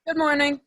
Good morning.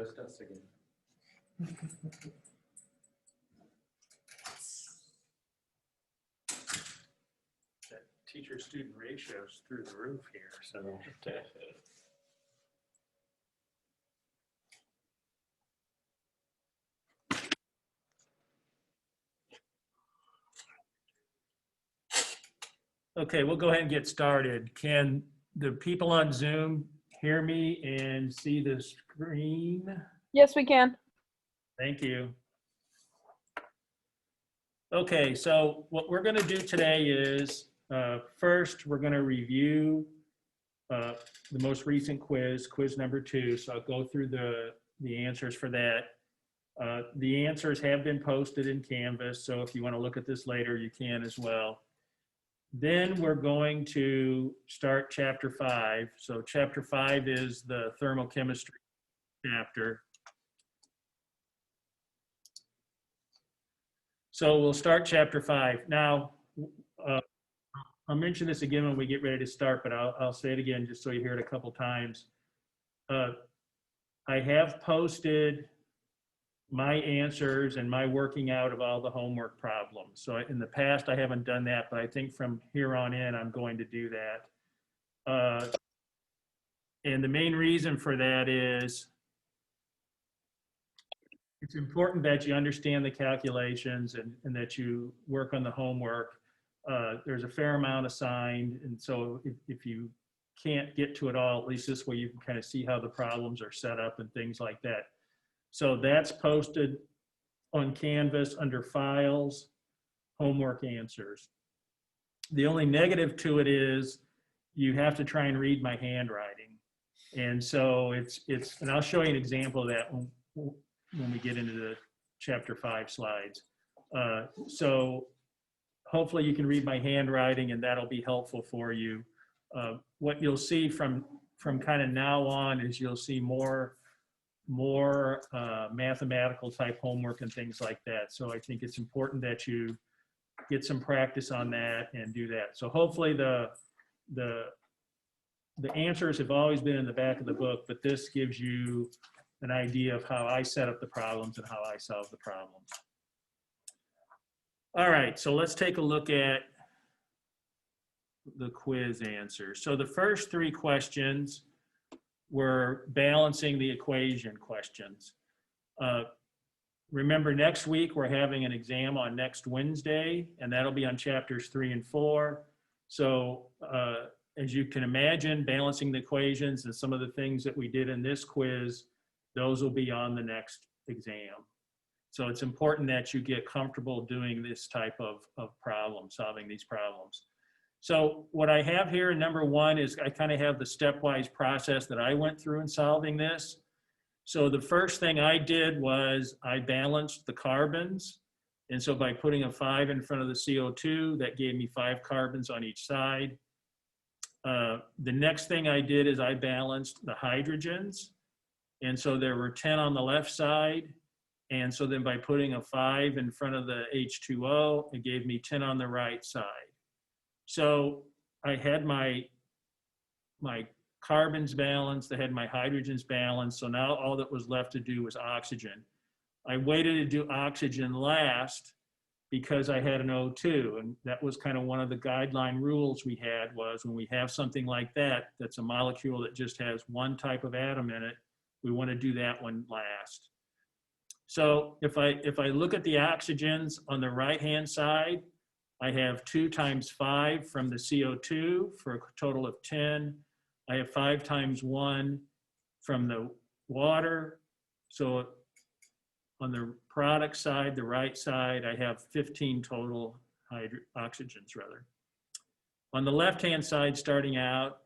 Just us again. That teacher-student ratio's through the roof here, so. Okay, we'll go ahead and get started. Can the people on Zoom hear me and see the screen? Yes, we can. Thank you. Okay, so what we're going to do today is first we're going to review the most recent quiz number 2. So I'll go through the answers for that. The answers have been posted in Canvas, so if you want to look at this later, you can as well. Then we're going to start chapter 5. So chapter 5 is the thermochemistry chapter. So we'll start chapter 5. Now, I'll mention this again when we get ready to start, but I'll say it again just so you hear it a couple times. I have posted my answers and my working out of all the homework problems. So in the past, I haven't done that, but I think from here on in, I'm going to do that. And the main reason for that is it's important that you understand the calculations and that you work on the homework. There's a fair amount assigned, and so if you can't get to it all, at least this way you can kind of see how the problems are set up and things like that. So that's posted on Canvas under Files, Homework Answers. The only negative to it is you have to try and read my handwriting. And so and I'll show you an example of that when we get into the chapter 5 slides. So hopefully you can read my handwriting and that'll be helpful for you. What you'll see from kind of now on is you'll see more mathematical type homework and things like that. So I think it's important that you get some practice on that and do that. So hopefully the answers have always been in the back of the book, but this gives you an idea of how I set up the problems and how I solve the problems. All right, so let's take a look at the quiz answers. So the first 3 questions were balancing the equation questions. Remember, next week we're having an exam on next Wednesday, and that'll be on chapters 3 and 4. So as you can imagine, balancing the equations and some of the things that we did in this quiz, those will be on the next exam. So it's important that you get comfortable doing this type of problem, solving these problems. So what I have here in number 1 is I kind of have the stepwise process that I went through in solving this. So the first thing I did was I balanced the carbons. And so by putting a 5 in front of the CO2, that gave me 5 carbons on each side. The next thing I did is I balanced the hydrogens. And so there were 10 on the left side. And so then by putting a 5 in front of the H2O, it gave me 10 on the right side. So I had my carbons balanced, I had my hydrogens balanced, so now all that was left to do was oxygen. I waited to do oxygen last because I had an O2, and that was kind of one of the guideline rules we had was when we have something like that, that's a molecule that just has one type of atom in it, we want to do that one last. So if I look at the oxygens on the right-hand side, I have 2 times 5 from the CO2 for a total of 10. I have 5 times 1 from the water. So on the product side, the right side, I have 15 total oxygens rather. On the left-hand side, starting out,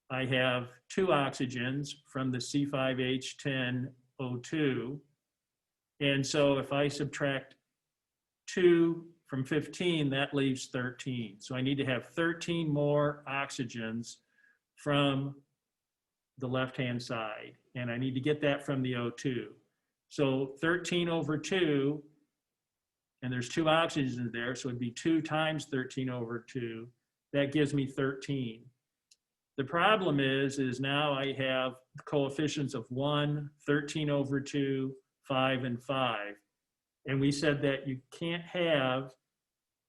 I have 2 oxygens from the C5H10O2. And so if I subtract 2 from 15, that leaves 13. So I need to have 13 more oxygens from the left-hand side. And I need to get that from the O2. So 13 over 2, and there's 2 oxygens there, so it'd be 2 times 13 over 2. That gives me 13. The problem is now I have coefficients of 1, 13 over 2, 5, and 5. And we said that you can't have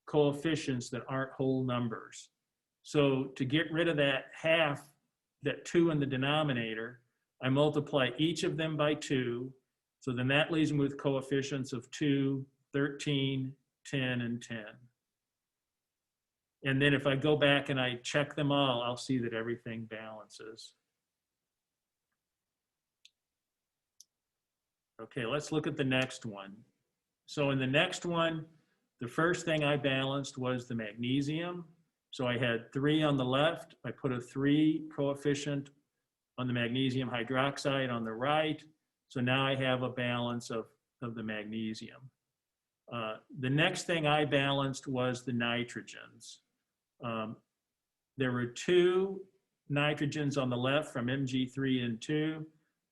coefficients that aren't whole numbers. So to get rid of that half, that 2 in the denominator, I multiply each of them by 2. So then that leaves me with coefficients of 2, 13, 10, and 10. And then if I go back and I check them all, I'll see that everything balances. Okay, let's look at the next one. So in the next one, the first thing I balanced was the magnesium. So I had 3 on the left. I put a 3 coefficient on the magnesium hydroxide on the right. So now I have a balance of the magnesium. The next thing I balanced was the nitrogens. There were 2 nitrogens on the left from Mg3 and 2.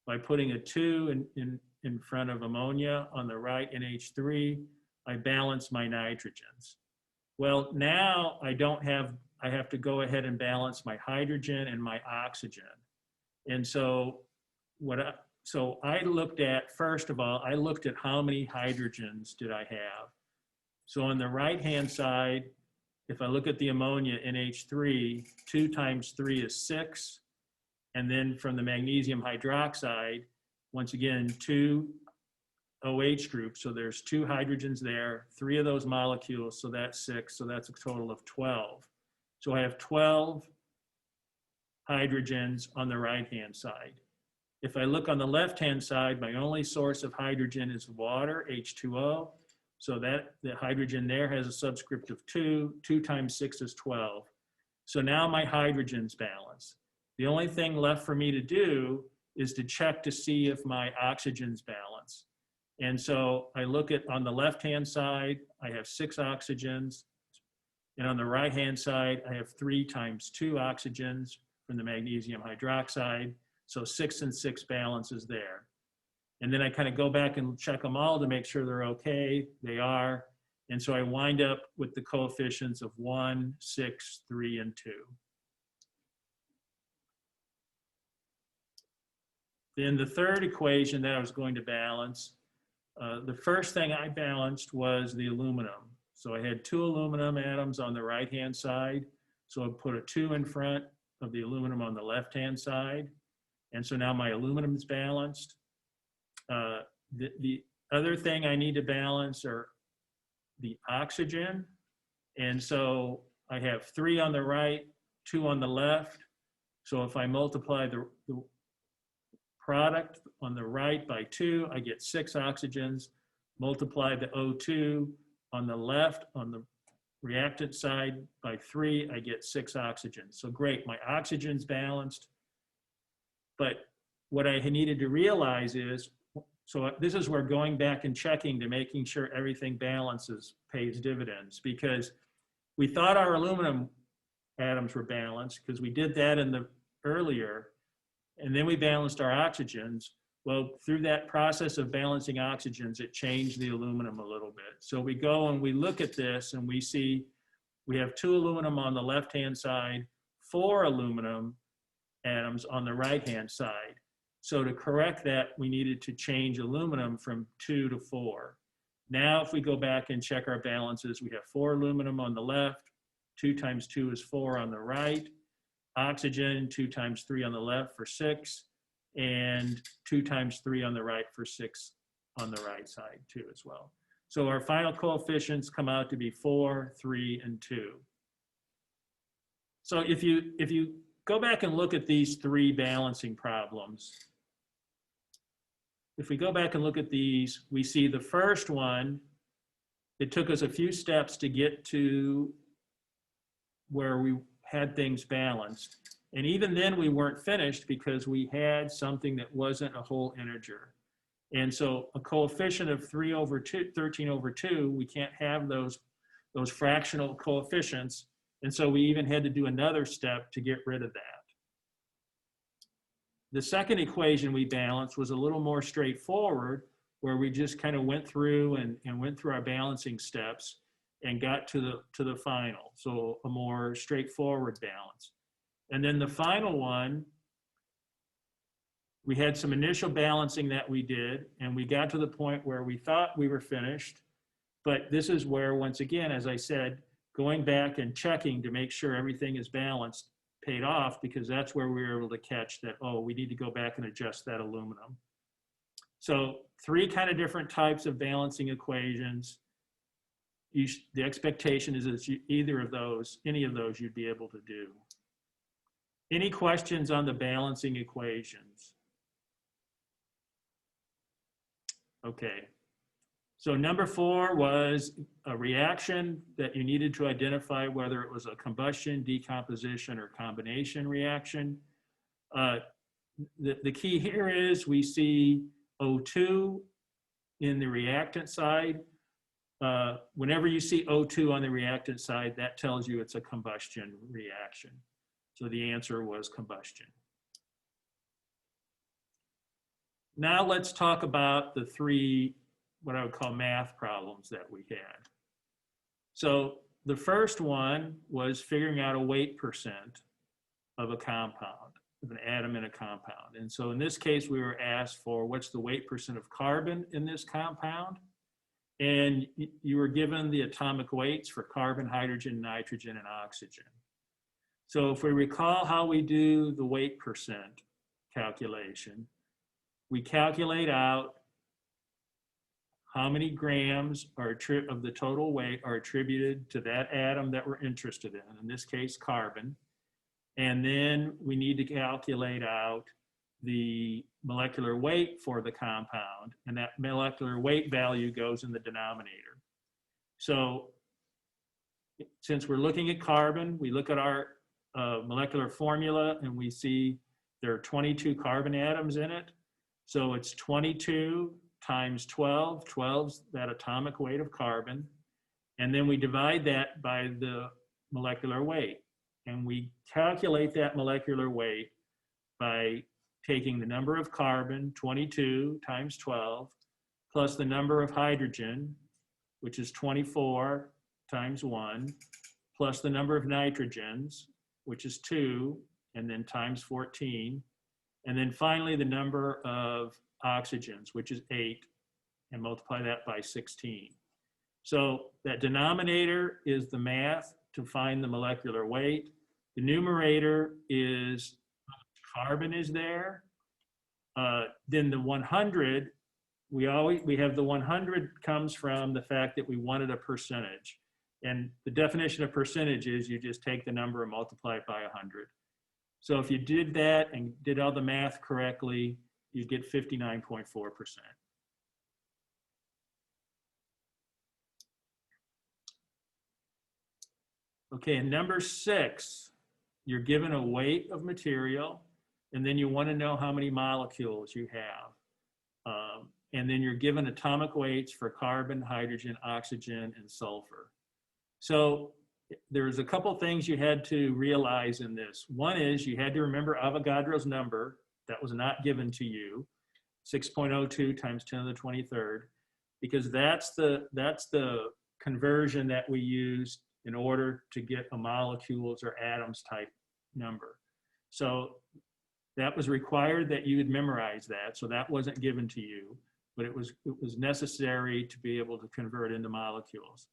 By putting a 2 in front of ammonia on the right, NH3, I balance my nitrogens. Well, now I have to go ahead and balance my hydrogen and my oxygen. And so I looked at, first of all, I looked at how many hydrogens did I have. So on the right-hand side, if I look at the ammonia, NH3, 2 times 3 is 6. And then from the magnesium hydroxide, once again, 2 OH groups. So there's 2 hydrogens there, 3 of those molecules, so that's 6. So that's a total of 12. So I have 12 hydrogens on the right-hand side. If I look on the left-hand side, my only source of hydrogen is water, H2O. So that the hydrogen there has a subscript of 2. 2 times 6 is 12. So now my hydrogen's balanced. The only thing left for me to do is to check to see if my oxygen's balanced. And so I look at, on the left-hand side, I have 6 oxygens. And on the right-hand side, I have 3 times 2 oxygens from the magnesium hydroxide. So 6 and 6 balances there. And then I kind of go back and check them all to make sure they're okay. They are. And so I wind up with the coefficients of 1, 6, 3, and 2. Then the third equation that I was going to balance, the first thing I balanced was the aluminum. So I had 2 aluminum atoms on the right-hand side. So I put a 2 in front of the aluminum on the left-hand side. And so now my aluminum is balanced. The other thing I need to balance are the oxygen. And so I have 3 on the right, 2 on the left. So if I multiply the product on the right by 2, I get 6 oxygens. Multiply the O2 on the left, on the reactant side by 3, I get 6 oxygens. So great, my oxygen's balanced. But what I needed to realize is, so this is where going back and checking to making sure everything balances pays dividends, because we thought our aluminum atoms were balanced because we did that in the earlier, and then we balanced our oxygens. Well, through that process of balancing oxygens, it changed the aluminum a little bit. So we go and we look at this and we see we have 2 aluminum on the left-hand side, 4 aluminum atoms on the right-hand side. So to correct that, we needed to change aluminum from 2 to 4. Now, if we go back and check our balances, we have 4 aluminum on the left, 2 times 2 is 4 on the right, oxygen, 2 times 3 on the left for 6, and 2 times 3 on the right for 6 on the right side too as well. So our final coefficients come out to be 4, 3, and 2. So if you go back and look at these 3 balancing problems, if we go back and look at these, we see the first one, it took us a few steps to get to where we had things balanced. And even then we weren't finished because we had something that wasn't a whole integer. And so a coefficient of 3 over 2, 13 over 2, we can't have those fractional coefficients. And so we even had to do another step to get rid of that. The second equation we balanced was a little more straightforward, where we just kind of went through and went through our balancing steps and got to the final. So a more straightforward balance. And then the final one, We had some initial balancing that we did, and we got to the point where we thought we were finished. But this is where, once again, as I said, going back and checking to make sure everything is balanced paid off, because that's where we were able to catch that, oh, we need to go back and adjust that aluminum. So 3 kind of different types of balancing equations. The expectation is that either of those, any of those, you'd be able to do. Any questions on the balancing equations? Okay. So number 4 was a reaction that you needed to identify whether it was a combustion, decomposition, or combination reaction. The key here is we see O2 in the reactant side. Whenever you see O2 on the reactant side, that tells you it's a combustion reaction. So the answer was combustion. Now let's talk about the 3, what I would call math problems that we had. So the first one was figuring out a weight percent of a compound, of an atom in a compound. And so in this case, we were asked for what's the weight percent of carbon in this compound? And you were given the atomic weights for carbon, hydrogen, nitrogen, and oxygen. So if we recall how we do the weight percent calculation, we calculate out how many grams of the total weight are attributed to that atom that we're interested in this case, carbon. And then we need to calculate out the molecular weight for the compound, and that molecular weight value goes in the denominator. So since we're looking at carbon, we look at our molecular formula and we see there are 22 carbon atoms in it. So it's 22 times 12, 12's that atomic weight of carbon. And then we divide that by the molecular weight. And we calculate that molecular weight by taking the number of carbon, 22 times 12, plus the number of hydrogen, which is 24 times 1, plus the number of nitrogens, which is 2, and then times 14. And then finally, the number of oxygens, which is 8, and multiply that by 16. So that denominator is the math to find the molecular weight. The numerator is carbon is there. Then the 100, we have the 100 comes from the fact that we wanted a percentage. And the definition of percentage is you just take the number and multiply it by 100. So if you did that and did all the math correctly, you get 59.4%. Okay, and number 6, you're given a weight of material, and then you want to know how many molecules you have. And then you're given atomic weights for carbon, hydrogen, oxygen, and sulfur. So there's a couple things you had to realize in this. One is you had to remember Avogadro's number that was not given to you, 6.02 times 10 to the 23rd, because that's the conversion that we use in order to get a molecules or atoms type number. So that was required that you had memorized that, so that wasn't given to you, but it was necessary to be able to convert into molecules.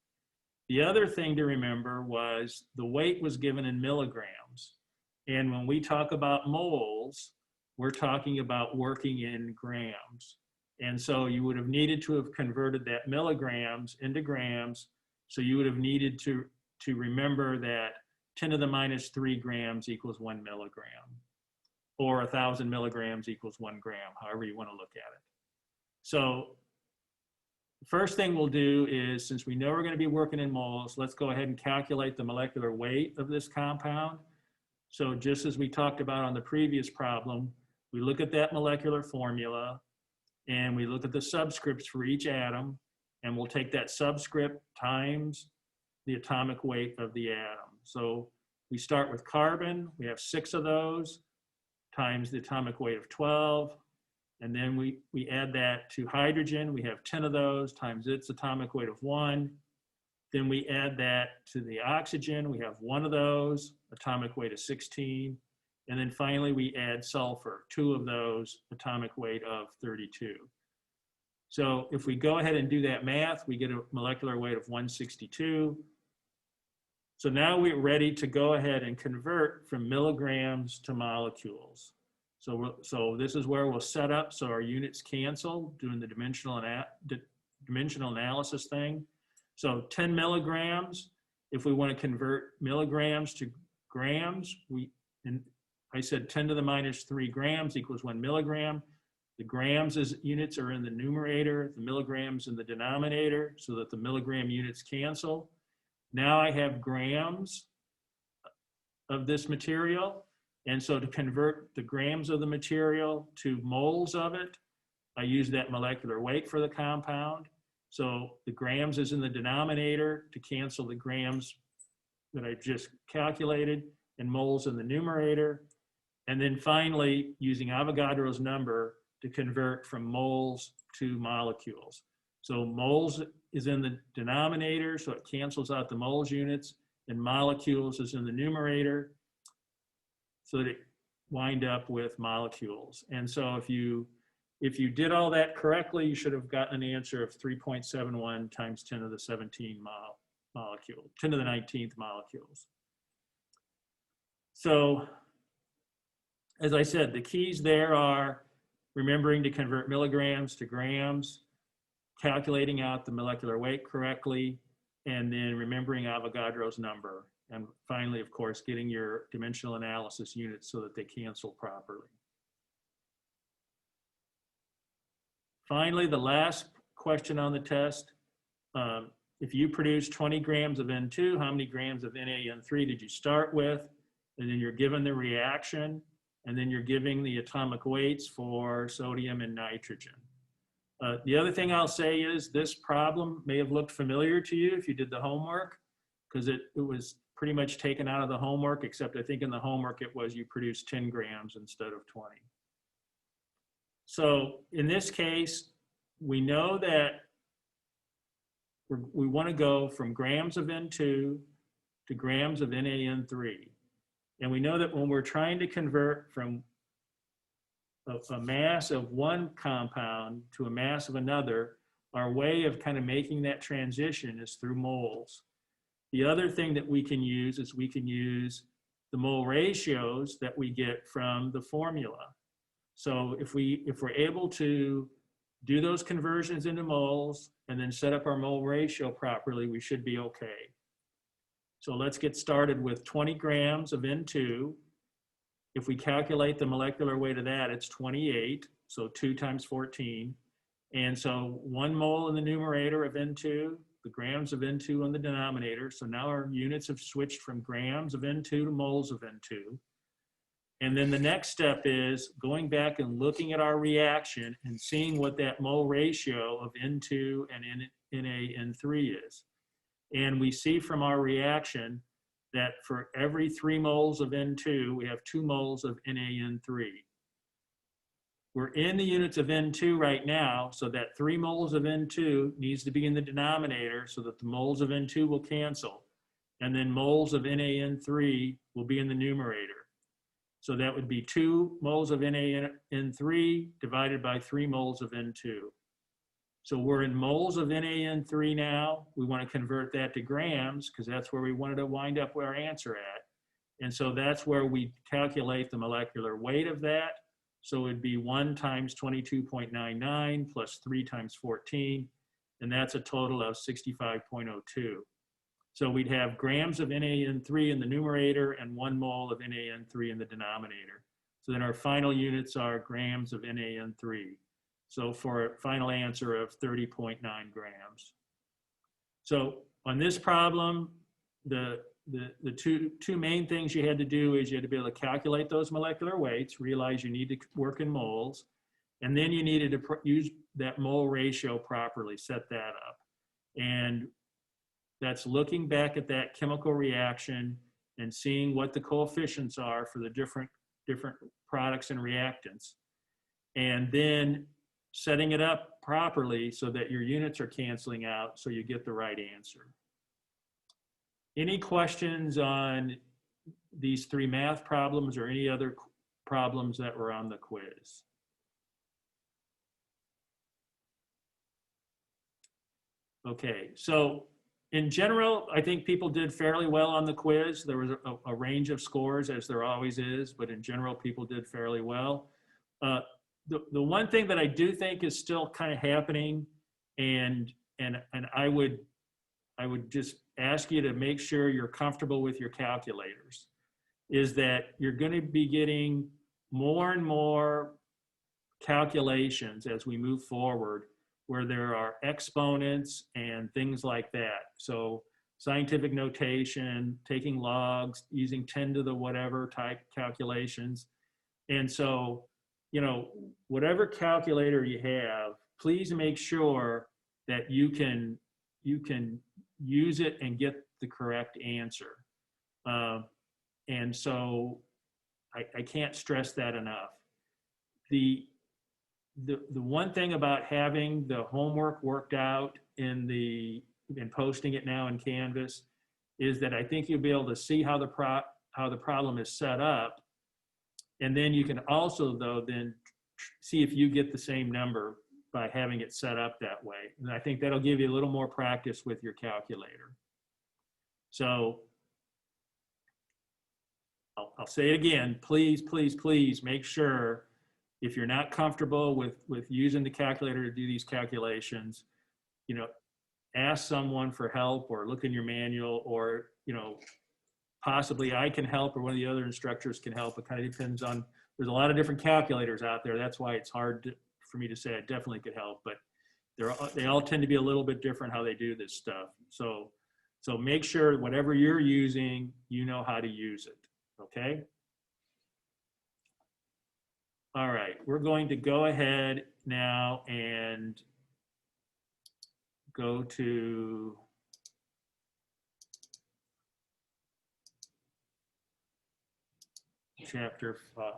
The other thing to remember was the weight was given in milligrams. And when we talk about moles, we're talking about working in grams. And so you would have needed to have converted that milligrams into grams. So you would have needed to remember that 10 to the minus 3 grams equals 1 milligram, or 1,000 milligrams equals 1 gram, however you want to look at it. So the first thing we'll do is, since we know we're going to be working in moles, let's go ahead and calculate the molecular weight of this compound. So just as we talked about on the previous problem, we look at that molecular formula and we look at the subscripts for each atom, and we'll take that subscript times the atomic weight of the atom. So we start with carbon, we have 6 of those, times the atomic weight of 12, and then we add that to hydrogen, we have 10 of those, times its atomic weight of 1. Then we add that to the oxygen, we have 1 of those, atomic weight of 16, And then finally, we add sulfur, 2 of those, atomic weight of 32. So if we go ahead and do that math, we get a molecular weight of 162. So now we're ready to go ahead and convert from milligrams to molecules. So this is where we'll set up so our units cancel, doing the dimensional analysis thing. So 10 milligrams, if we want to convert milligrams to grams, I said 10 to the minus 3 grams equals 1 milligram. The grams as units are in the numerator, the milligrams in the denominator, so that the milligram units cancel. Now I have grams of this material. And so to convert the grams of the material to moles of it, I use that molecular weight for the compound. So the grams is in the denominator to cancel the grams that I just calculated, and moles in the numerator. And then finally, using Avogadro's number to convert from moles to molecules. So moles is in the denominator, so it cancels out the moles units, and molecules is in the numerator, so that it wind up with molecules. And so if you did all that correctly, you should have gotten an answer of 3.71 times 10 to the 17 molecule, 10 to the 19th molecules. So as I said, the keys there are remembering to convert milligrams to grams, calculating out the molecular weight correctly, and then remembering Avogadro's number. And finally, of course, getting your dimensional analysis units so that they cancel properly. Finally, the last question on the test, if you produce 20 grams of N2, how many grams of NaN3 did you start with? And then you're given the reaction, and then you're giving the atomic weights for sodium and nitrogen. The other thing I'll say is this problem may have looked familiar to you if you did the homework, because it was pretty much taken out of the homework, except I think in the homework it was you produced 10 grams instead of 20. So in this case, we know that we want to go from grams of N2 to grams of NaN3. And we know that when we're trying to convert from a mass of one compound to a mass of another, our way of kind of making that transition is through moles. The other thing that we can use is we can use the mole ratios that we get from the formula. So if we're able to do those conversions into moles and then set up our mole ratio properly, we should be okay. So let's get started with 20 grams of N2. If we calculate the molecular weight of that, it's 28, so 2 times 14. And so 1 mole in the numerator of N2, the grams of N2 on the denominator. So now our units have switched from grams of N2 to moles of N2. And then the next step is going back and looking at our reaction and seeing what that mole ratio of N2 and NaN3 is. And we see from our reaction that for every 3 moles of N2, we have 2 moles of NaN3. We're in the units of N2 right now, so that 3 moles of N2 needs to be in the denominator so that the moles of N2 will cancel. And then moles of NaN3 will be in the numerator. So that would be 2 moles of NaN3 divided by 3 moles of N2. So we're in moles of NaN3 now. We want to convert that to grams because that's where we wanted to wind up with our answer at. And so that's where we calculate the molecular weight of that. So it'd be 1 times 22.99 plus 3 times 14. And that's a total of 65.02. So we'd have grams of NaN3 in the numerator and 1 mole of NaN3 in the denominator. So then our final units are grams of NaN3. So for a final answer of 30.9 grams. So on this problem, the two main things you had to do is you had to be able to calculate those molecular weights, realize you need to work in moles, and then you needed to use that mole ratio properly, set that up. And that's looking back at that chemical reaction and seeing what the coefficients are for the different products and reactants. And then setting it up properly so that your units are canceling out so you get the right answer. Any questions on these 3 math problems or any other problems that were on the quiz? Okay, so in general, I think people did fairly well on the quiz. There was a range of scores, as there always is, but in general, people did fairly well. The one thing that I do think is still kind of happening, and I would just ask you to make sure you're comfortable with your calculators, is that you're going to be getting more and more calculations as we move forward where there are exponents and things like that. So scientific notation, taking logs, using 10 to the whatever type calculations. And so, you know, whatever calculator you have, please make sure that you can use it and get the correct answer. And so I can't stress that enough. The one thing about having the homework worked out and posting it now in Canvas is that I think you'll be able to see how the problem is set up, and then you can also then see if you get the same number by having it set up that way. And I think that'll give you a little more practice with your calculator. So I'll say it again, please, please, please make sure, if you're not comfortable with using the calculator to do these calculations, you know, ask someone for help or look in your manual, or, you know, possibly I can help or one of the other instructors can help. It kind of depends on, there's a lot of different calculators out there. That's why it's hard for me to say I definitely could help, but they all tend to be a little bit different how they do this stuff. So make sure whatever you're using, you know how to use it, okay? All right, we're going to go ahead now and go to chapter 5.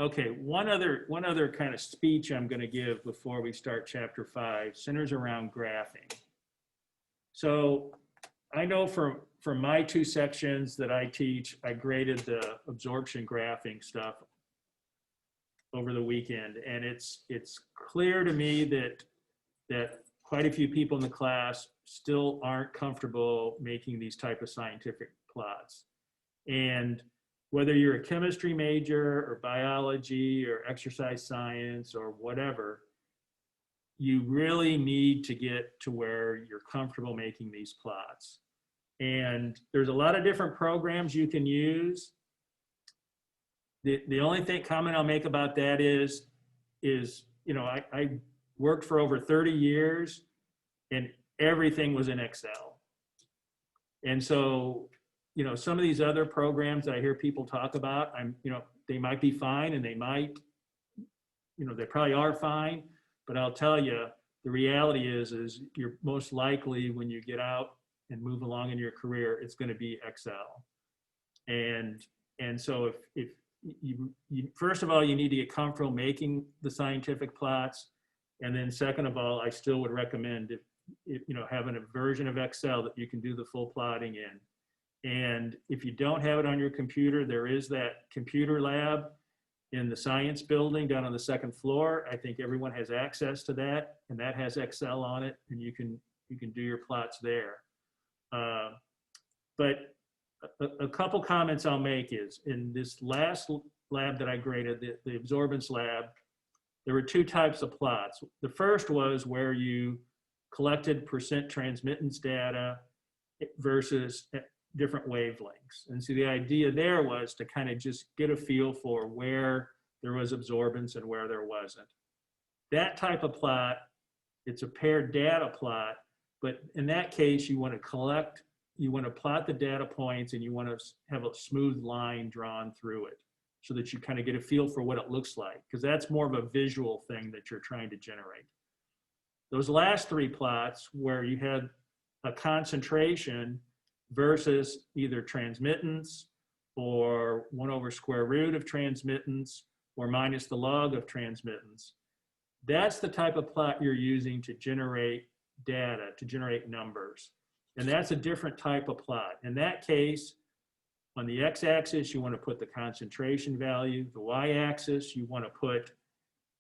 Okay, one other kind of speech I'm going to give before we start chapter 5 centers around graphing. So I know from my 2 sections that I teach, I graded the absorption graphing stuff over the weekend, and it's clear to me that quite a few people in the class still aren't comfortable making these type of scientific plots. And whether you're a chemistry major or biology or exercise science or whatever, you really need to get to where you're comfortable making these plots. And there's a lot of different programs you can use. The only comment I'll make about that is you know, I worked for over 30 years and everything was in Excel. And so, you know, some of these other programs that I hear people talk about, you know, they might be fine, and they might, you know, they probably are fine, but I'll tell you, the reality is you're most likely, when you get out and move along in your career, it's going to be Excel. And so if you first of all, you need to get comfortable making the scientific plots. And then second of all, I still would recommend if you know, having a version of Excel that you can do the full plotting in. And if you don't have it on your computer, there is that computer lab in the science building down on the 2nd floor. I think everyone has access to that, and that has Excel on it, and you can do your plots there. But a couple comments I'll make is, in this last lab that I graded, the absorbance lab, there were 2 types of plots. The first was where you collected percent transmittance data versus different wavelengths. And so the idea there was to kind of just get a feel for where there was absorbance and where there wasn't. That type of plot, it's a paired data plot, But in that case, you want to plot the data points, and you want to have a smooth line drawn through it so that you kind of get a feel for what it looks like, because that's more of a visual thing that you're trying to generate. Those last three plots where you had a concentration versus either transmittance or 1 over square root of transmittance or minus the log of transmittance, that's the type of plot you're using to generate data, to generate numbers. And that's a different type of plot. In that case, on the x-axis, you want to put the concentration value. The y-axis, you want to put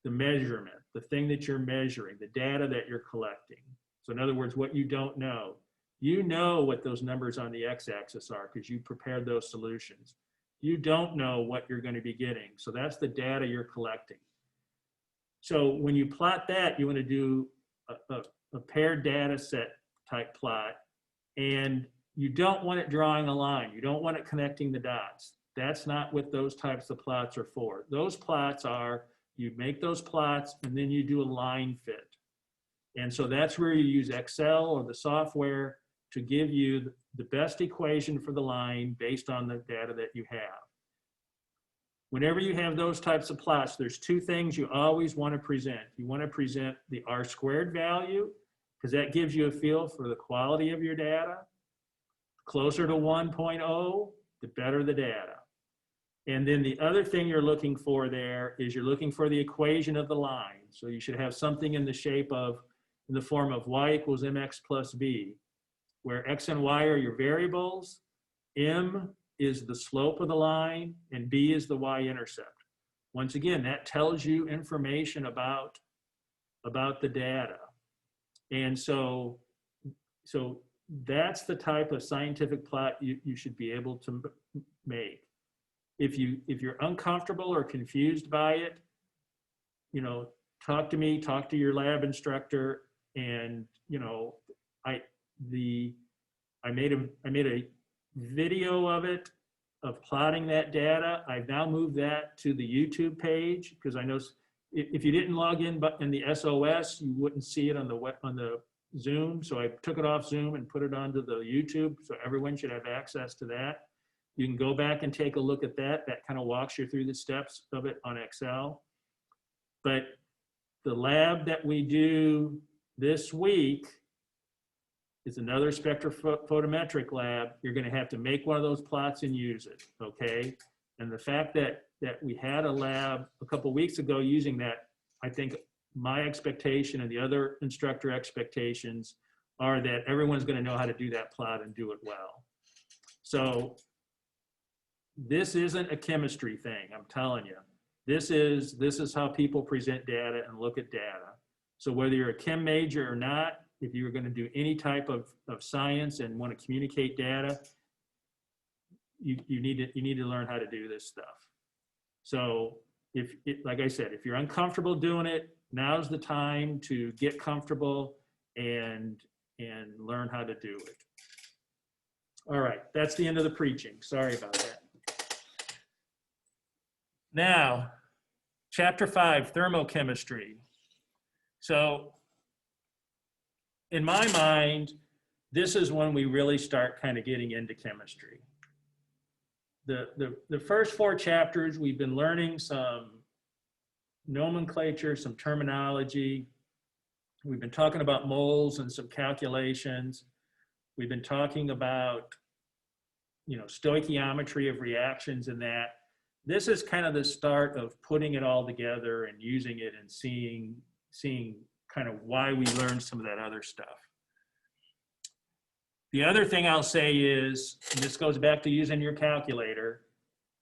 the measurement, the thing that you're measuring, the data that you're collecting. So in other words, what you don't know. You know what those numbers on the x-axis are because you prepared those solutions. You don't know what you're going to be getting. So that's the data you're collecting. So when you plot that, you want to do a paired data set type plot, and you don't want it drawing a line. You don't want it connecting the dots. That's not what those types of plots are for. Those plots are, you make those plots and then you do a line fit. And so that's where you use Excel or the software to give you the best equation for the line based on the data that you have. Whenever you have those types of plots, there's two things you always want to present. You want to present the R squared value, because that gives you a feel for the quality of your data. Closer to 1.0, the better the data. And then the other thing you're looking for there is you're looking for the equation of the line. So you should have something in the shape of, in the form of y equals mx plus b, where x and y are your variables, m is the slope of the line, and b is the y-intercept. Once again, that tells you information about the data. And so that's the type of scientific plot you should be able to make. If you're uncomfortable or confused by it, talk to me, talk to your lab instructor, and I made a video of it, of plotting that data. I've now moved that to the YouTube page because I know if you didn't log in but in the SOS, you wouldn't see it on the Zoom. So I took it off Zoom and put it onto the YouTube, so everyone should have access to that. You can go back and take a look at that. That kind of walks you through the steps of it on Excel. But the lab that we do this week is another spectrophotometric lab. You're going to have to make one of those plots and use it, okay? And the fact that we had a lab a couple of weeks ago using that, I think my expectation and the other instructor expectations are that everyone's going to know how to do that plot and do it well. So this isn't a chemistry thing, I'm telling you. This is how people present data and look at data. So whether you're a chem major or not, if you're going to do any type of science and want to communicate data, you need to learn how to do this stuff. So like I said, if you're uncomfortable doing it, now's the time to get comfortable and learn how to do it. All right, that's the end of the preaching. Sorry about that. Now, chapter 5, thermochemistry. So in my mind, this is when we really start kind of getting into chemistry. The first 4 chapters, we've been learning some nomenclature, some terminology. We've been talking about moles and some calculations. We've been talking about, stoichiometry of reactions and that. This is kind of the start of putting it all together and using it and seeing kind of why we learned some of that other stuff. The other thing I'll say is, and this goes back to using your calculator,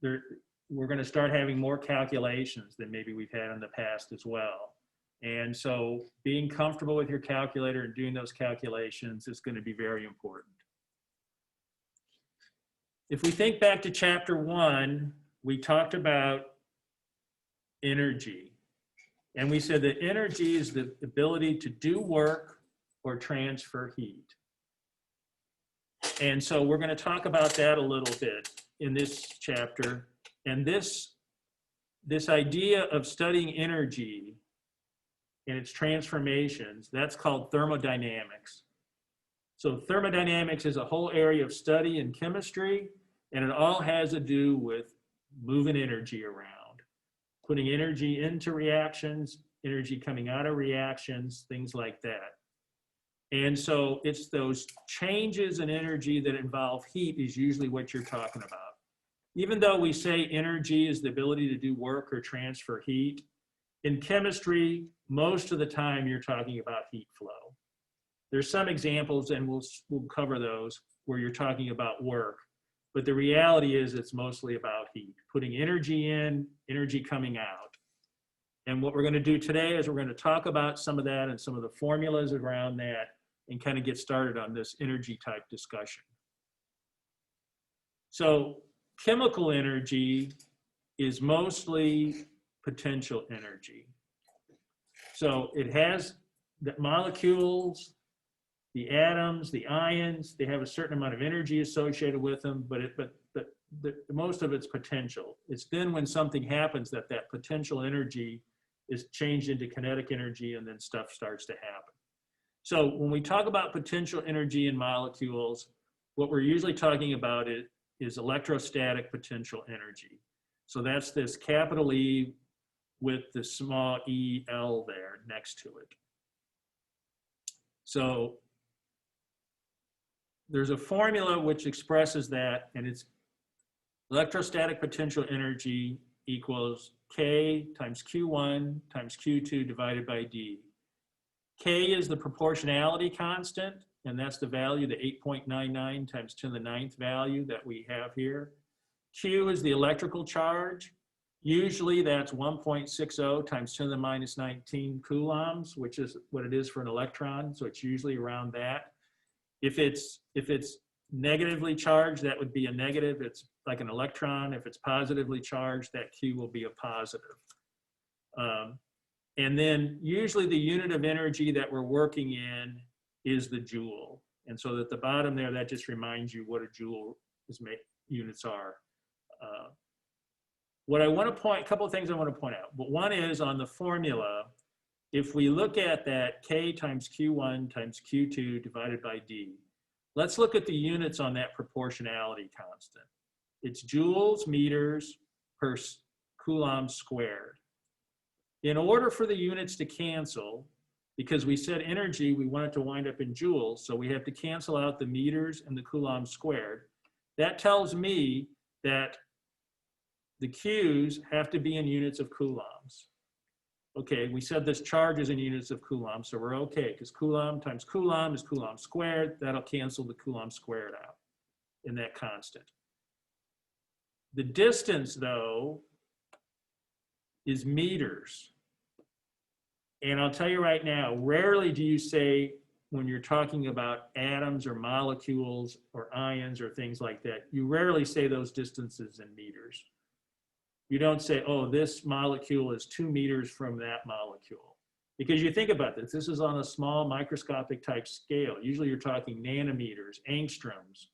we're going to start having more calculations than maybe we've had in the past as well. And so being comfortable with your calculator and doing those calculations is going to be very important. If we think back to chapter 1, we talked about energy. And we said that energy is the ability to do work or transfer heat. And so we're going to talk about that a little bit in this chapter. And this idea of studying energy and its transformations, that's called thermodynamics. So thermodynamics is a whole area of study in chemistry, and it all has to do with moving energy around, putting energy into reactions, energy coming out of reactions, things like that. And so it's those changes in energy that involve heat is usually what you're talking about. Even though we say energy is the ability to do work or transfer heat, in chemistry, most of the time you're talking about heat flow. There's some examples, and we'll cover those, where you're talking about work. But the reality is it's mostly about heat, putting energy in, energy coming out. And what we're going to do today is we're going to talk about some of that and some of the formulas around that and kind of get started on this energy type discussion. So chemical energy is mostly potential energy. So it has the molecules, the atoms, the ions, they have a certain amount of energy associated with them, but most of it's potential. It's then when something happens that potential energy is changed into kinetic energy and then stuff starts to happen. So when we talk about potential energy in molecules, what we're usually talking about is electrostatic potential energy. So that's this capital E with the small EL there next to it. So there's a formula which expresses that, and it's electrostatic potential energy equals K times Q1 times Q2 divided by D. K is the proportionality constant, and that's the value, the 8.99 times 10 to the 9th value that we have here. Q is the electrical charge. Usually that's 1.60 times 10 to the minus 19 coulombs, which is what it is for an electron, so it's usually around that. If it's negatively charged, that would be a negative. It's like an electron. If it's positively charged, that Q will be a positive. And then usually the unit of energy that we're working in is the joule. And so at the bottom there, that just reminds you what a joule units are. What I want to point, a couple of things I want to point out. But one is on the formula, if we look at that K times Q1 times Q2 divided by D, let's look at the units on that proportionality constant. It's joules meters per coulomb squared. In order for the units to cancel, because we said energy, we want it to wind up in joules, so we have to cancel out the meters and the coulomb squared. That tells me that the Q's have to be in units of coulombs. Okay, we said this charge is in units of coulomb, so we're okay, because coulomb times coulomb is coulomb squared. That'll cancel the coulomb squared out in that constant. The distance, though, is meters. And I'll tell you right now, rarely do you say, when you're talking about atoms or molecules or ions or things like that, you rarely say those distances in meters. You don't say, oh, this molecule is 2 meters from that molecule. Because you think about this is on a small microscopic type scale. Usually you're talking nanometers, angstroms,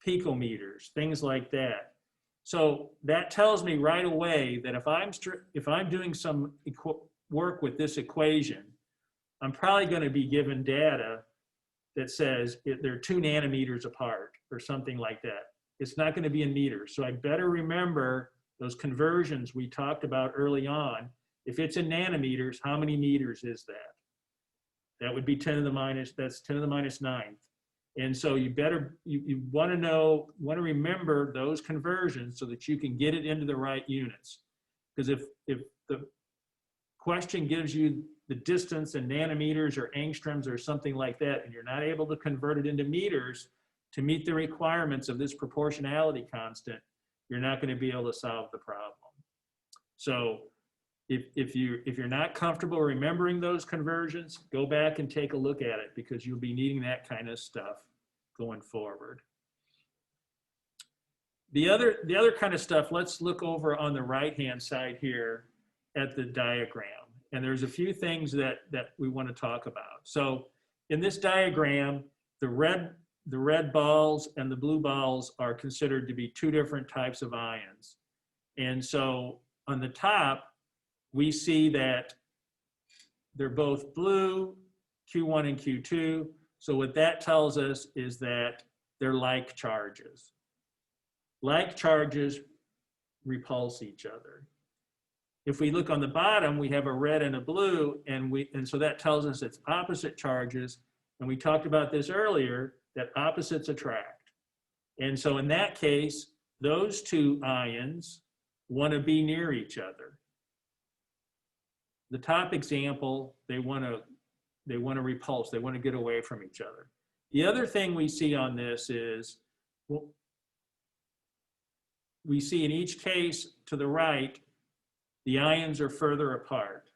picometers, things like that. So that tells me right away that if I'm doing some work with this equation, I'm probably going to be given data that says they're 2 nanometers apart or something like that. It's not going to be in meters. So I better remember those conversions we talked about early on. If it's in nanometers, how many meters is that? That would be 10 to the minus, that's 10 to the minus 9th. And so you want to remember those conversions so that you can get it into the right units. Because if the question gives you the distance in nanometers or angstroms or something like that, and you're not able to convert it into meters to meet the requirements of this proportionality constant, you're not going to be able to solve the problem. So if you're not comfortable remembering those conversions, go back and take a look at it, because you'll be needing that kind of stuff going forward. The other kind of stuff, let's look over on the right-hand side here at the diagram. And there's a few things that we want to talk about. So in this diagram, the red balls and the blue balls are considered to be 2 different types of ions. And so on the top, we see that they're both blue, Q1 and Q2. So what that tells us is that they're like charges. Like charges repulse each other. If we look on the bottom, we have a red and a blue, and so that tells us it's opposite charges. And we talked about this earlier, that opposites attract. And so in that case, those two ions want to be near each other. The top example, they want to repulse, they want to get away from each other. The other thing we see on this is, well, we see in each case to the right, the ions are further apart.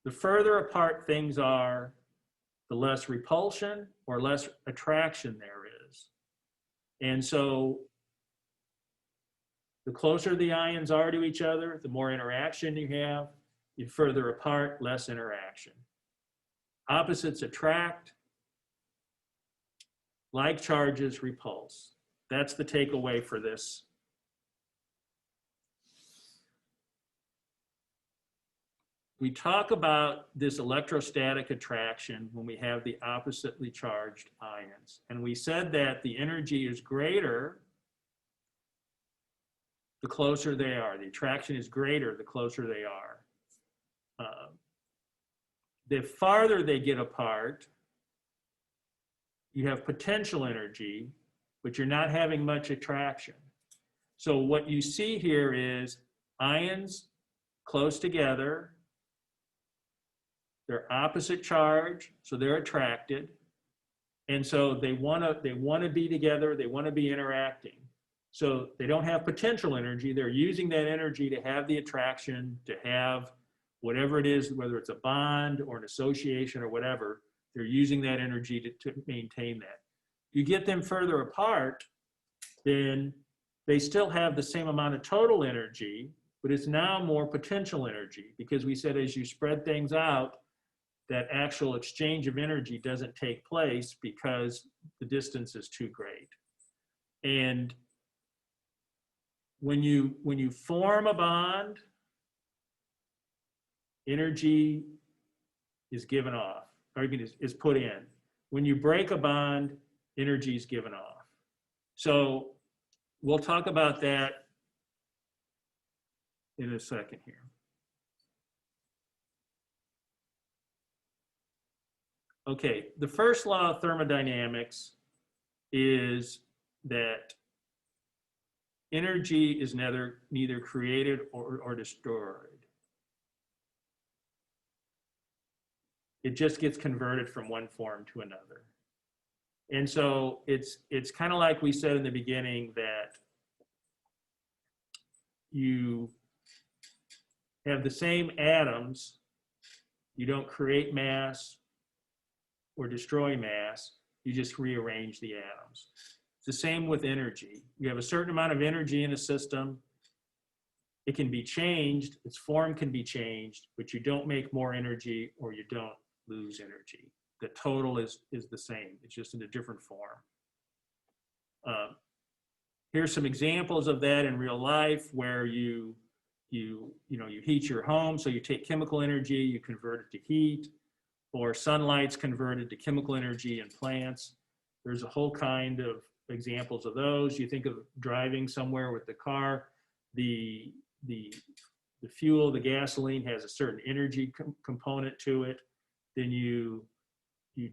The further apart things are, the less repulsion or less attraction there is. And so the closer the ions are to each other, the more interaction you have. The further apart, less interaction. Opposites attract, like charges repulse. That's the takeaway for this. We talk about this electrostatic attraction when we have the oppositely charged ions. And we said that the energy is greater the closer they are. The attraction is greater the closer they are. The farther they get apart, you have potential energy, but you're not having much attraction. So what you see here is ions close together. They're opposite charge, so they're attracted. And so they want to be together, they want to be interacting. So they don't have potential energy, they're using that energy to have the attraction, to have whatever it is, whether it's a bond or an association or whatever, they're using that energy to maintain that. You get them further apart, then they still have the same amount of total energy, but it's now more potential energy, because we said as you spread things out, that actual exchange of energy doesn't take place because the distance is too great. And when you form a bond, energy is given off, or is put in. When you break a bond, energy is given off. So we'll talk about that in a second here. Okay, the first law of thermodynamics is that energy is neither created or destroyed. It just gets converted from one form to another. And so it's kind of like we said in the beginning, that you have the same atoms, you don't create mass or destroy mass, you just rearrange the atoms. It's the same with energy. You have a certain amount of energy in a system, it can be changed, its form can be changed, but you don't make more energy or you don't lose energy. The total is the same, it's just in a different form. Here's some examples of that in real life, where you heat your home, so you take chemical energy, you convert it to heat, or sunlight's converted to chemical energy in plants. There's a whole kind of examples of those. You think of driving somewhere with the car, the fuel, the gasoline has a certain energy component to it. Then you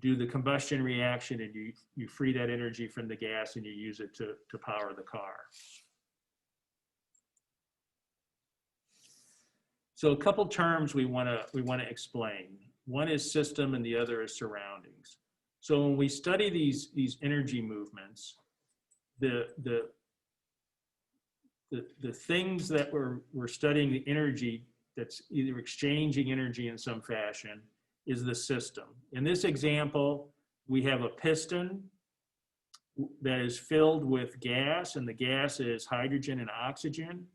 do the combustion reaction and you free that energy from the gas and you use it to power the car. So a couple terms we want to explain. One is system and the other is surroundings. So when we study these energy movements, the things that we're studying, the energy that's either exchanging energy in some fashion, is the system. In this example, we have a piston that is filled with gas, and the gas is hydrogen and oxygen.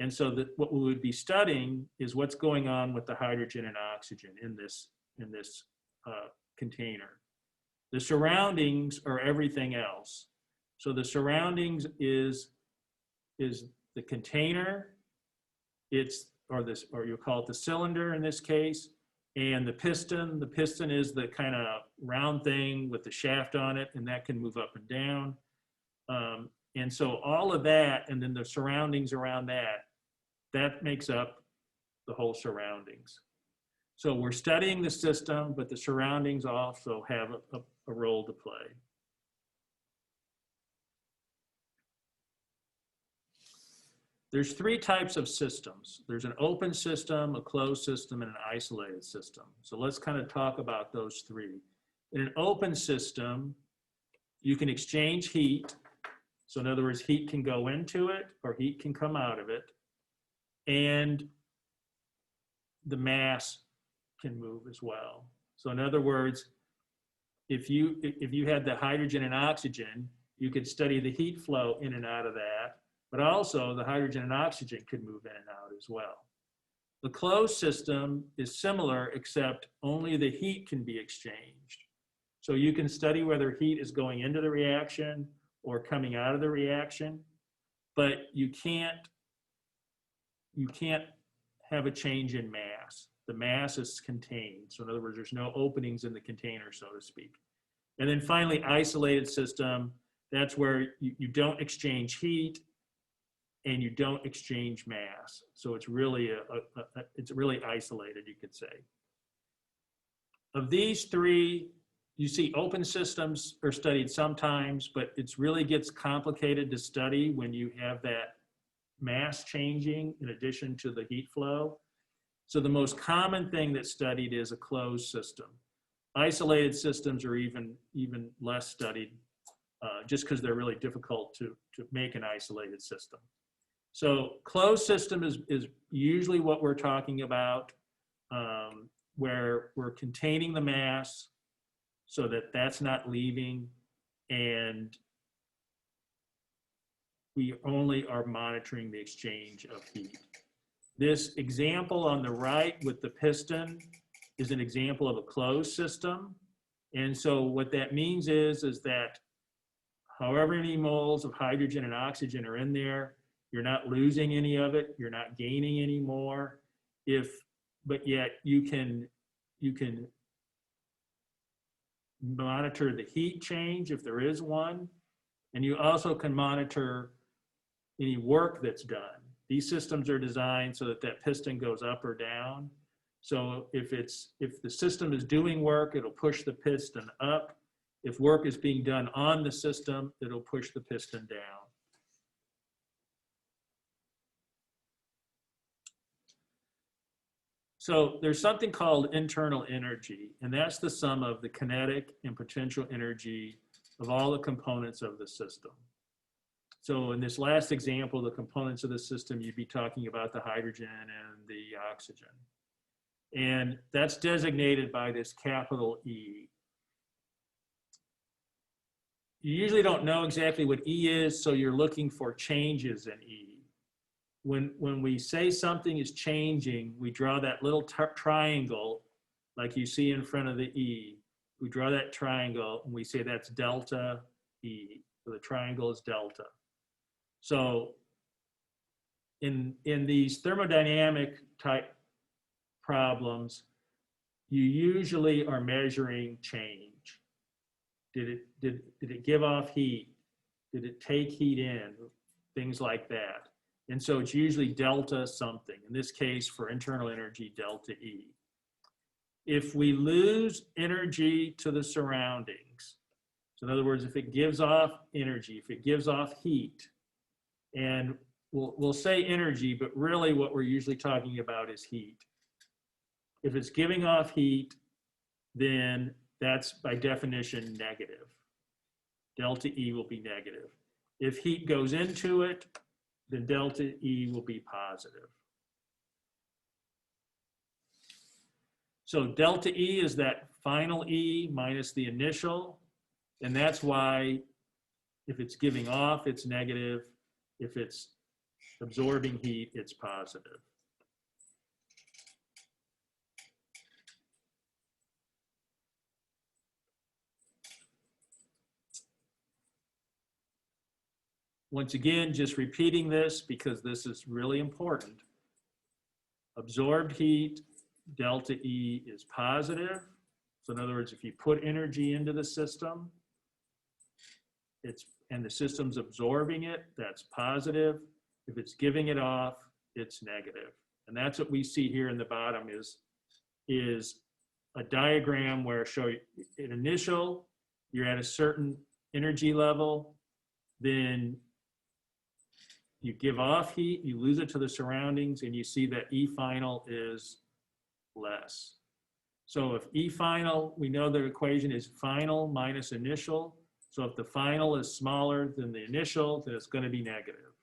And so what we would be studying is what's going on with the hydrogen and oxygen in this container. The surroundings are everything else. So the surroundings is the container, or you'll call it the cylinder in this case, And the piston is the kind of round thing with the shaft on it, and that can move up and down. And so all of that, and then the surroundings around that, that makes up the whole surroundings. So we're studying the system, but the surroundings also have a role to play. There's three types of systems. There's an open system, a closed system, and an isolated system. So let's kind of talk about those three. In an open system, you can exchange heat. So in other words, heat can go into it or heat can come out of it. And the mass can move as well. So in other words, if you had the hydrogen and oxygen, you could study the heat flow in and out of that. But also the hydrogen and oxygen could move in and out as well. The closed system is similar, except only the heat can be exchanged. So you can study whether heat is going into the reaction or coming out of the reaction, but you can't have a change in mass. The mass is contained. So in other words, there's no openings in the container, so to speak. And then finally, isolated system, that's where you don't exchange heat and you don't exchange mass. So it's really it's really isolated, you could say. Of these three, you see open systems are studied sometimes, but it really gets complicated to study when you have that mass changing in addition to the heat flow. So the most common thing that's studied is a closed system. Isolated systems are even less studied just because they're really difficult to make an isolated system. So closed system is usually what we're talking about, where we're containing the mass so that that's not leaving, and we only are monitoring the exchange of heat. This example on the right with the piston is an example of a closed system. And so what that means is that however many moles of hydrogen and oxygen are in there, you're not losing any of it, you're not gaining any more. But yet you can monitor the heat change if there is one, and you also can monitor any work that's done. These systems are designed so that that piston goes up or down. So if the system is doing work, it'll push the piston up. If work is being done on the system, it'll push the piston down. So there's something called internal energy, and that's the sum of the kinetic and potential energy of all the components of the system. So in this last example, the components of the system, you'd be talking about the hydrogen and the oxygen. And that's designated by this capital E. You usually don't know exactly what E is, so you're looking for changes in E. When we say something is changing, we draw that little triangle like you see in front of the E. We draw that triangle and we say that's delta E. So the triangle is delta. So in these thermodynamic type problems, you usually are measuring change. Did it give off heat? Did it take heat in? Things like that. And so it's usually delta something. In this case, for internal energy, delta E. If we lose energy to the surroundings, so in other words, if it gives off energy, if it gives off heat, and we'll say energy, but really what we're usually talking about is heat. If it's giving off heat, then that's by definition negative. Delta E will be negative. If heat goes into it, then delta E will be positive. So delta E is that final E minus the initial, and that's why if it's giving off, it's negative. If it's absorbing heat, it's positive. Once again, just repeating this because this is really important. Absorbed heat delta E is positive. So in other words, if you put energy into the system, and the system's absorbing it, that's positive. If it's giving it off, it's negative. And that's what we see here in the bottom is a diagram where show you an initial, you're at a certain energy level, then you give off heat, you lose it to the surroundings, and you see that E final is less. So if E final, we know the equation is final minus initial. So if the final is smaller than the initial, then it's going to be negative.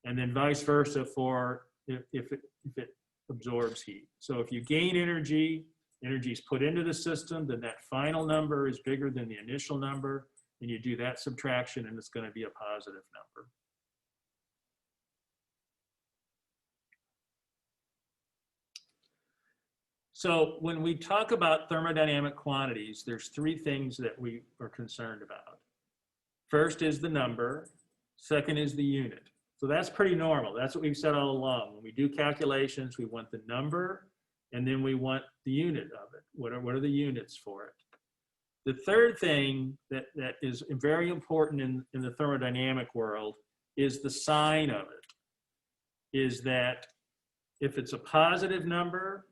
And then vice versa for if it absorbs heat. So if you gain energy, energy is put into the system, then that final number is bigger than the initial number, and you do that subtraction, and it's going to be a positive number. So when we talk about thermodynamic quantities, there's three things that we are concerned about. First is the number. Second is the unit. So that's pretty normal. That's what we've said all along. When we do calculations, we want the number, and then we want the unit of it. What are the units for it? The third thing that is very important in the thermodynamic world is the sign of it. Is that if it's a positive number,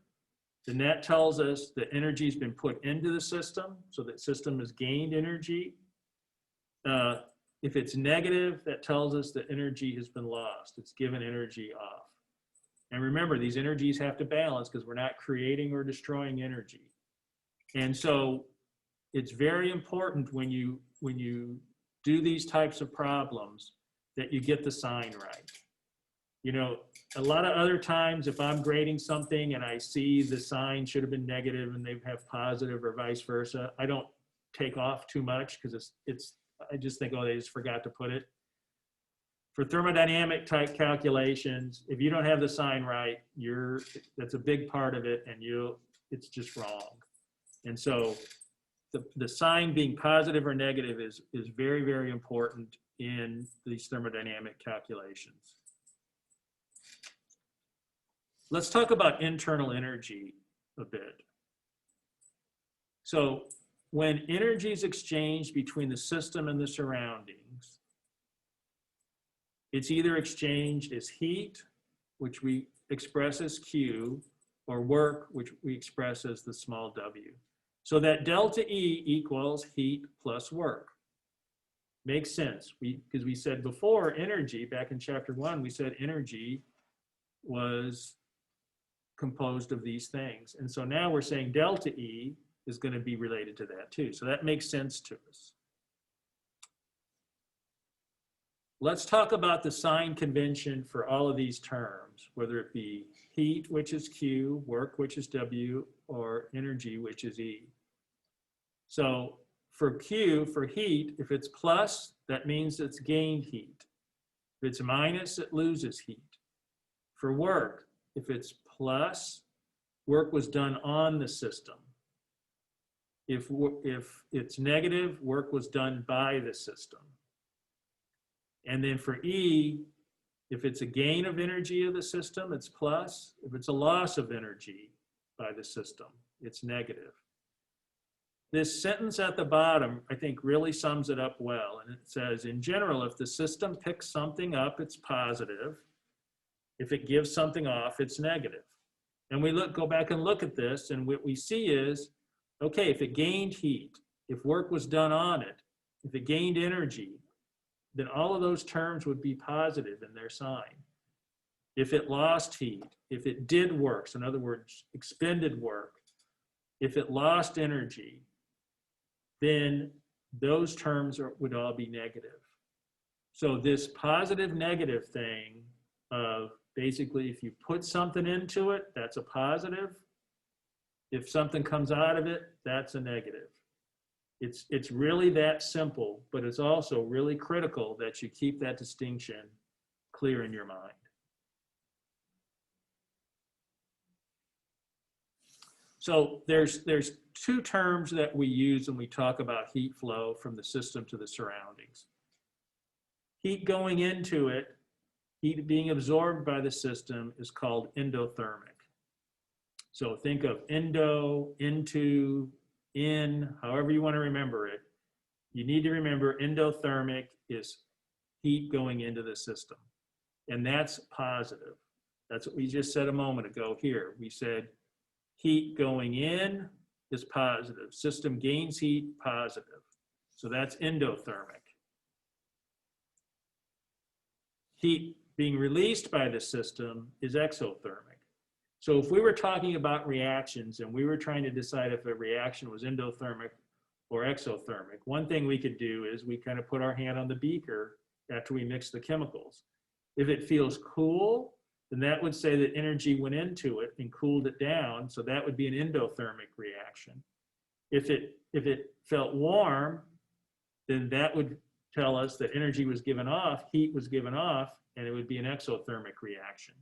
then that tells us that energy's been put into the system, so that system has gained energy. If it's negative, that tells us that energy has been lost. It's given energy off. And remember, these energies have to balance because we're not creating or destroying energy. And so it's very important when you do these types of problems that you get the sign right. You know, a lot of other times, if I'm grading something and I see the sign should have been negative and they have positive or vice versa, I don't take off too much because I just think, oh, they just forgot to put it. For thermodynamic type calculations, if you don't have the sign right, that's a big part of it, and it's just wrong. And so the sign being positive or negative is very, very important in these thermodynamic calculations. Let's talk about internal energy a bit. So when energy is exchanged between the system and the surroundings, it's either exchanged as heat, which we express as Q, or work, which we express as the small w. So that delta E equals heat plus work. Makes sense, because we said before energy, back in chapter 1, we said energy was composed of these things. And so now we're saying delta E is going to be related to that too. So that makes sense to us. Let's talk about the sign convention for all of these terms, whether it be heat, which is Q, work, which is W, or energy, which is E. So for Q, for heat, if it's plus, that means it's gained heat. If it's minus, it loses heat. For work, if it's plus, work was done on the system. If it's negative, work was done by the system. And then for E, if it's a gain of energy of the system, it's plus. If it's a loss of energy by the system, it's negative. This sentence at the bottom, I think, really sums it up well. And it says, in general, if the system picks something up, it's positive. If it gives something off, it's negative. And we go back and look at this, and what we see is, okay, if it gained heat, if work was done on it, if it gained energy, then all of those terms would be positive in their sign. If it lost heat, if it did work, so in other words, expended work, if it lost energy, then those terms would all be negative. So this positive negative thing of basically if you put something into it, that's a positive. If something comes out of it, that's a negative. It's really that simple, but it's also really critical that you keep that distinction clear in your mind. So there's two terms that we use when we talk about heat flow from the system to the surroundings. Heat going into it, heat being absorbed by the system is called endothermic. So think of endo, into, in, however you want to remember it. You need to remember endothermic is heat going into the system. And that's positive. That's what we just said a moment ago here. We said heat going in is positive. System gains heat, positive. So that's endothermic. Heat being released by the system is exothermic. So if we were talking about reactions and we were trying to decide if a reaction was endothermic or exothermic, one thing we could do is we kind of put our hand on the beaker after we mix the chemicals. If it feels cool, then that would say that energy went into it and cooled it down. So that would be an endothermic reaction. If it felt warm, then that would tell us that energy was given off, heat was given off, and it would be an exothermic reaction.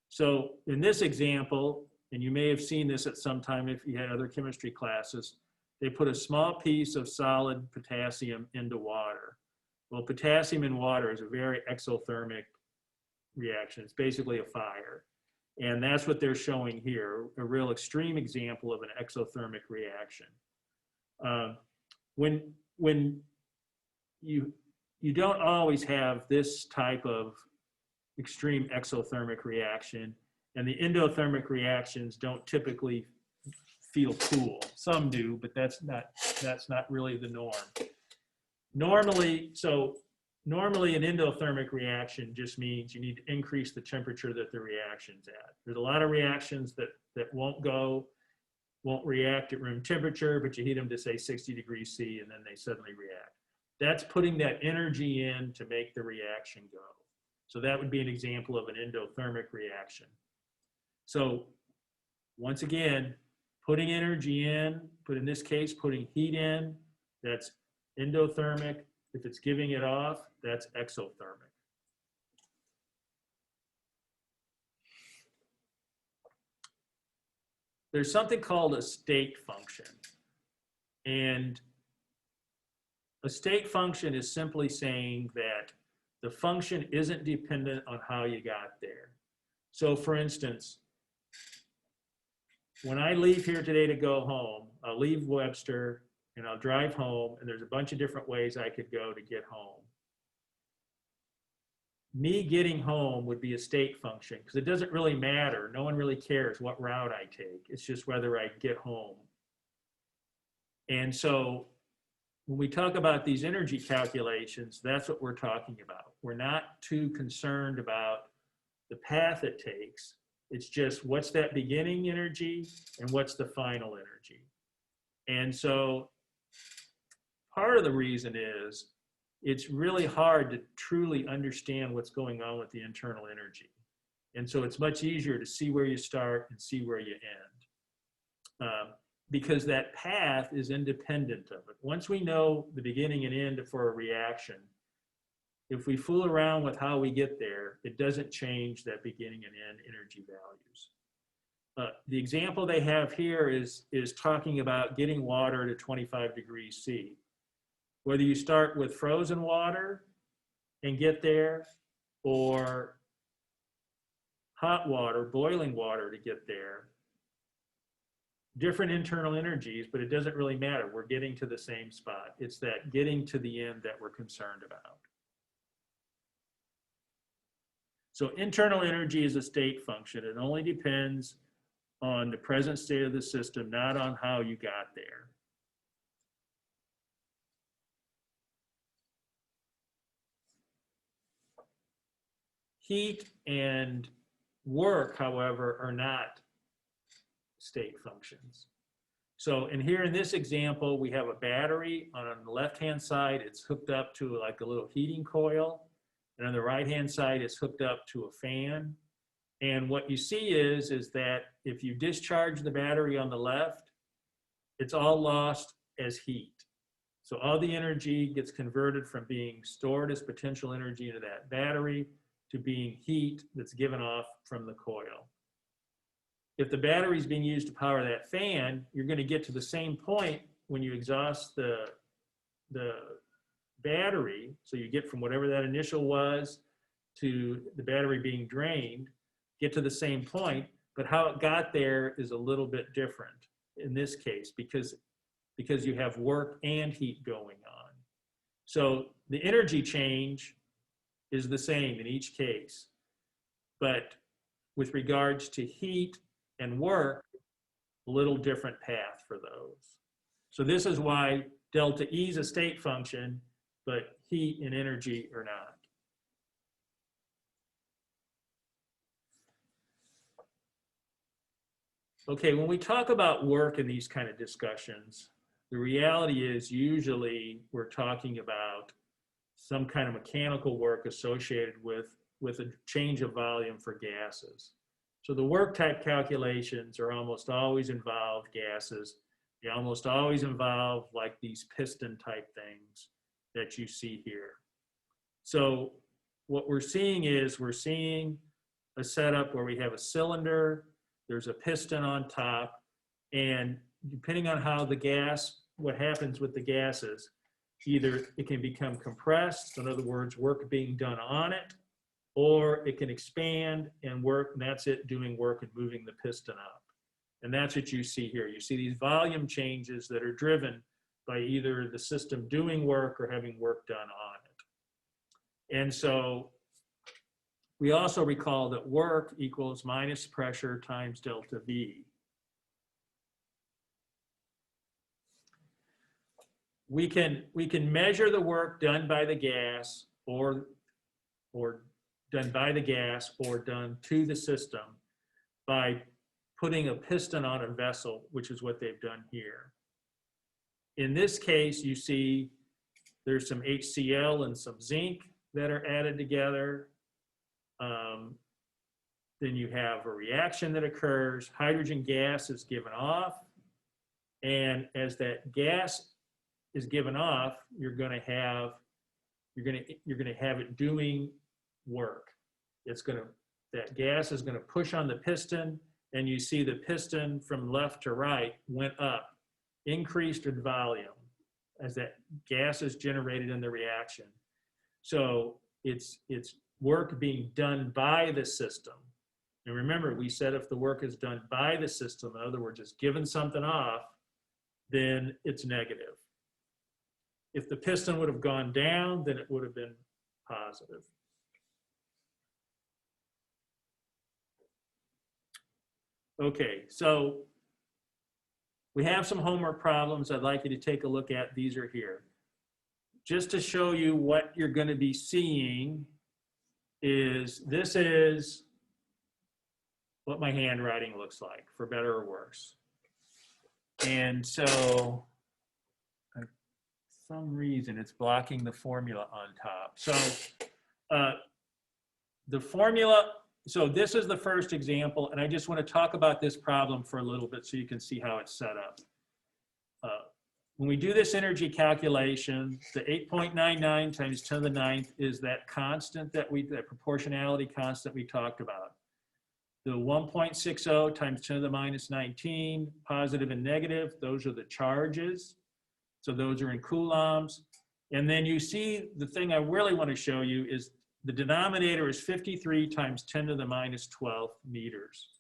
So in this example, and you may have seen this at some time if you had other chemistry classes, they put a small piece of solid potassium into water. Well, potassium in water is a very exothermic reaction. It's basically a fire. And that's what they're showing here, a real extreme example of an exothermic reaction. When you don't always have this type of extreme exothermic reaction, and the endothermic reactions don't typically feel cool. Some do, but that's not really the norm. Normally an endothermic reaction just means you need to increase the temperature that the reaction's at. There's a lot of reactions that won't react at room temperature, but you heat them to say 60 degrees C and then they suddenly react. That's putting that energy in to make the reaction go. So that would be an example of an endothermic reaction. So once again, putting energy in, in this case, putting heat in, that's endothermic. If it's giving it off, that's exothermic. There's something called a state function. And a state function is simply saying that the function isn't dependent on how you got there. So for instance, when I leave here today to go home, I'll leave Webster and I'll drive home, and there's a bunch of different ways I could go to get home. Me getting home would be a state function because it doesn't really matter. No one really cares what route I take. It's just whether I get home. And so when we talk about these energy calculations, that's what we're talking about. We're not too concerned about the path it takes. It's just what's that beginning energy and what's the final energy. And so part of the reason is it's really hard to truly understand what's going on with the internal energy. And so it's much easier to see where you start and see where you end. Because that path is independent of it. Once we know the beginning and end for a reaction, if we fool around with how we get there, it doesn't change that beginning and end energy values. The example they have here is talking about getting water to 25 degrees C. Whether you start with frozen water and get there, or hot water, boiling water to get there, different internal energies, but it doesn't really matter. We're getting to the same spot. It's that getting to the end that we're concerned about. So internal energy is a state function. It only depends on the present state of the system, not on how you got there. Heat and work, however, are not state functions. So here in this example, we have a battery. On the left-hand side, it's hooked up to like a little heating coil. And on the right-hand side, it's hooked up to a fan. And what you see is that if you discharge the battery on the left, it's all lost as heat. So all the energy gets converted from being stored as potential energy into that battery to being heat that's given off from the coil. If the battery is being used to power that fan, you're going to get to the same point when you exhaust the battery. So you get from whatever that initial was to the battery being drained, get to the same point, But how it got there is a little bit different in this case because you have work and heat going on. So the energy change is the same in each case, but with regards to heat and work, a little different path for those. So this is why delta E is a state function, but heat and energy are not. Okay, when we talk about work in these kind of discussions, the reality is usually we're talking about some kind of mechanical work associated with a change of volume for gases. So the work type calculations are almost always involve gases. They almost always involve like these piston type things that you see here. So what we're seeing is we're seeing a setup where we have a cylinder, there's a piston on top, and depending on how the gas, what happens with the gases, either it can become compressed, in other words, work being done on it, or it can expand and work, and that's it doing work and moving the piston up. And that's what you see here. You see these volume changes that are driven by either the system doing work or having work done on it. And so we also recall that work equals minus pressure times delta V. We can measure the work done by the gas or done by the gas or done to the system by putting a piston on a vessel, which is what they've done here. In this case, you see there's some HCl and some zinc that are added together. Then you have a reaction that occurs. Hydrogen gas is given off. And as that gas is given off, you're going to have it doing work. That gas is going to push on the piston, and you see the piston from left to right went up, increased in volume as that gas is generated in the reaction. So it's work being done by the system. And remember, we said if the work is done by the system, in other words, it's given something off, then it's negative. If the piston would have gone down, then it would have been positive. Okay, so we have some homework problems I'd like you to take a look at. These are here. Just to show you what you're going to be seeing this is what my handwriting looks like, for better or worse. And so, for some reason, it's blocking the formula on top. So the formula, so this is the first example, and I just want to talk about this problem for a little bit so you can see how it's set up. When we do this energy calculation, the 8.99 times 10 to the 9th is that constant that proportionality constant we talked about. The 1.60 times 10 to the minus 19, positive and negative, those are the charges. So those are in coulombs. And then you see the thing I really want to show you is the denominator is 53 times 10 to the minus 12 meters.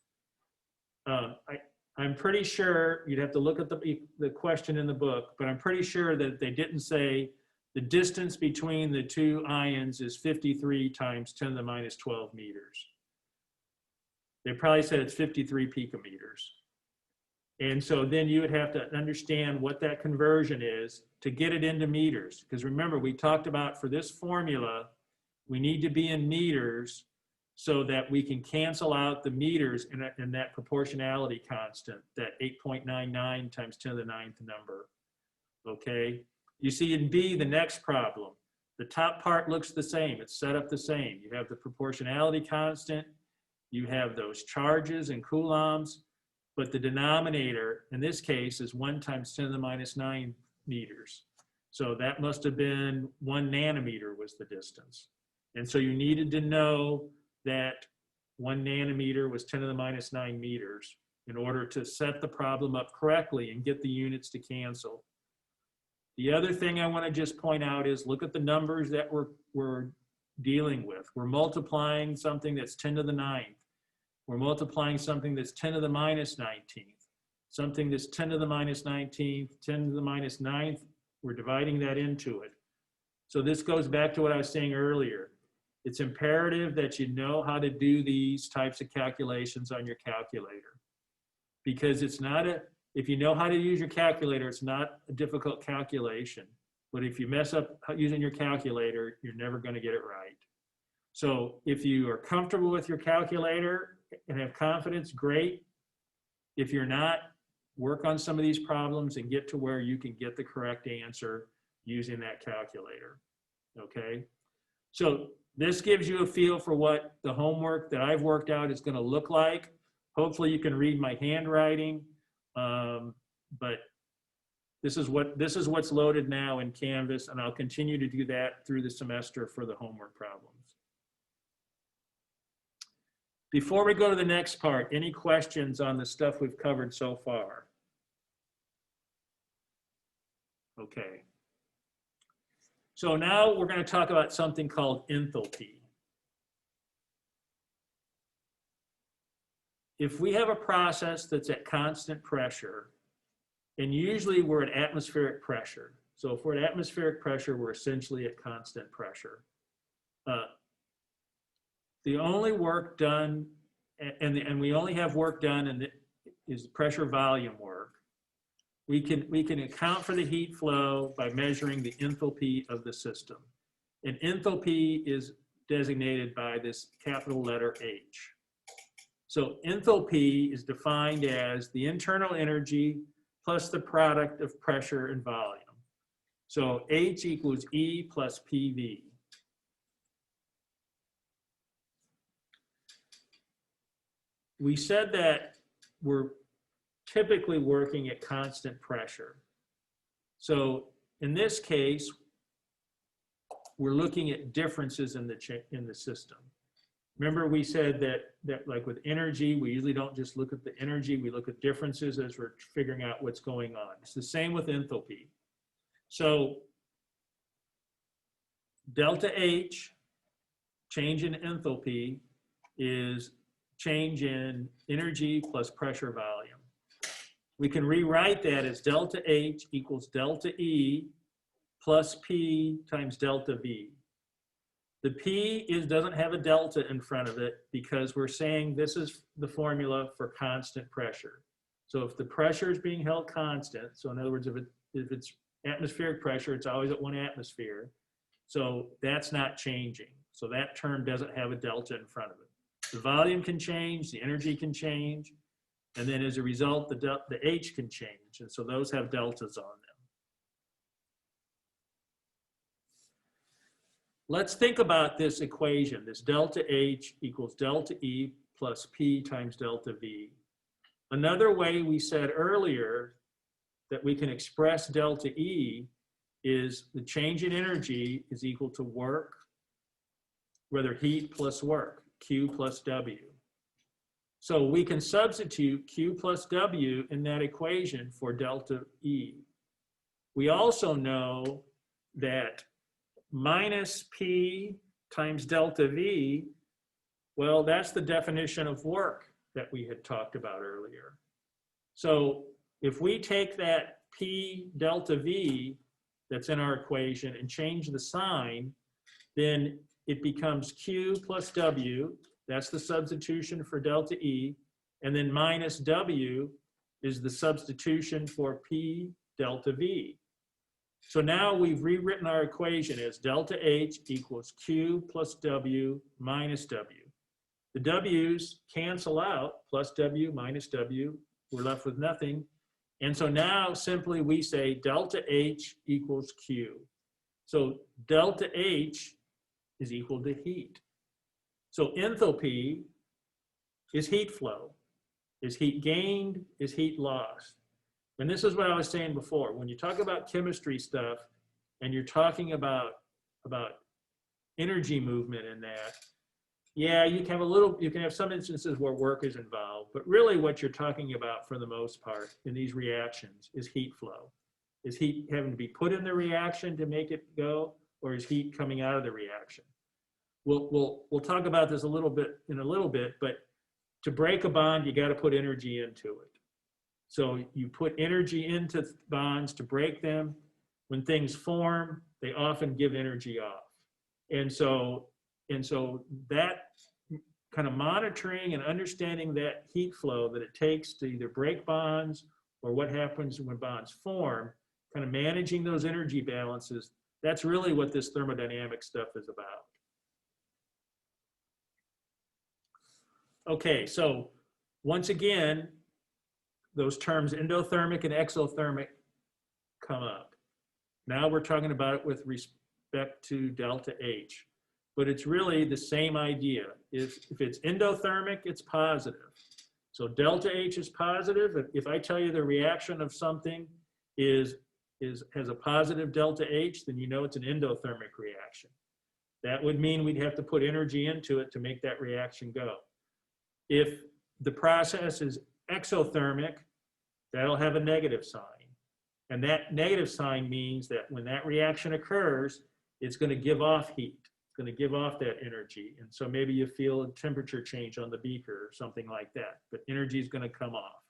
I'm pretty sure, you'd have to look at the question in the book, but I'm pretty sure that they didn't say the distance between the two ions is 53 times 10 to the minus 12 meters. They probably said it's 53 picometers. And so then you would have to understand what that conversion is to get it into meters. Because remember, we talked about for this formula, we need to be in meters so that we can cancel out the meters in that proportionality constant, that 8.99 times 10 to the 9th number, okay? You see in B, the next problem, the top part looks the same. It's set up the same. You have the proportionality constant, you have those charges in coulombs, but the denominator, in this case, is 1 times 10 to the minus 9 meters. So that must have been 1 nanometer was the distance. And so you needed to know that 1 nanometer was 10 to the minus 9 meters in order to set the problem up correctly and get the units to cancel. The other thing I want to just point out is look at the numbers that we're dealing with. We're multiplying something that's 10 to the 9th. We're multiplying something that's 10 to the minus 19th, something that's 10 to the minus 19th, 10 to the minus 9th. We're dividing that into it. So this goes back to what I was saying earlier. It's imperative that you know how to do these types of calculations on your calculator, because it's not if you know how to use your calculator, it's not a difficult calculation. But if you mess up using your calculator, you're never going to get it right. So if you are comfortable with your calculator and have confidence, great. If you're not, work on some of these problems and get to where you can get the correct answer using that calculator, okay? So this gives you a feel for what the homework that I've worked out is going to look like. Hopefully you can read my handwriting, but this is what's loaded now in Canvas, and I'll continue to do that through the semester for the homework problems. Before we go to the next part, any questions on the stuff we've covered so far? Okay. So now we're going to talk about something called enthalpy. If we have a process that's at constant pressure, and usually we're at atmospheric pressure. So if we're at atmospheric pressure, we're essentially at constant pressure. The only work done, and we only have work done, and is pressure volume work. We can account for the heat flow by measuring the enthalpy of the system. And enthalpy is designated by this capital letter H. So enthalpy is defined as the internal energy plus the product of pressure and volume. So H equals E plus PV. We said that we're typically working at constant pressure. So in this case, we're looking at differences in the system. Remember we said that like with energy, we usually don't just look at the energy, we look at differences as we're figuring out what's going on. It's the same with enthalpy. So delta H, change in enthalpy, is change in energy plus pressure volume. We can rewrite that as delta H equals delta E plus P times delta V. The P doesn't have a delta in front of it because we're saying this is the formula for constant pressure. So if the pressure is being held constant, so in other words, if it's atmospheric pressure, it's always at 1 atmosphere. So that's not changing. So that term doesn't have a delta in front of it. The volume can change, the energy can change, and then as a result, the H can change. And so those have deltas on them. Let's think about this equation, this delta H equals delta E plus P times delta V. Another way we said earlier that we can express delta E is the change in energy is equal to work, whether heat plus work, Q plus W. So we can substitute Q plus W in that equation for delta E. We also know that minus P times delta V, well, that's the definition of work that we had talked about earlier. So if we take that P delta V that's in our equation and change the sign, then it becomes Q plus W, that's the substitution for delta E, and then minus W is the substitution for P delta V. So now we've rewritten our equation as delta H equals Q plus W minus W. The W's cancel out, plus W minus W, we're left with nothing. And so now simply we say delta H equals Q. So delta H is equal to heat. So enthalpy is heat flow. Is heat gained? Is heat lost? And this is what I was saying before. When you talk about chemistry stuff and you're talking about energy movement in that, yeah, you can have some instances where work is involved, but really what you're talking about for the most part in these reactions is heat flow. Is heat having to be put in the reaction to make it go, or is heat coming out of the reaction? We'll talk about this in a little bit, but to break a bond, you got to put energy into it. So you put energy into bonds to break them. When things form, they often give energy off. And so that kind of monitoring and understanding that heat flow that it takes to either break bonds or what happens when bonds form, kind of managing those energy balances, that's really what this thermodynamic stuff is about. Okay, so once again, those terms endothermic and exothermic come up. Now we're talking about it with respect to delta H, but it's really the same idea. If it's endothermic, it's positive. So delta H is positive. If I tell you the reaction of something has a positive delta H, then you know it's an endothermic reaction. That would mean we'd have to put energy into it to make that reaction go. If the process is exothermic, that'll have a negative sign. And that negative sign means that when that reaction occurs, it's going to give off heat. It's going to give off that energy. And so maybe you feel a temperature change on the beaker or something like that, but energy is going to come off.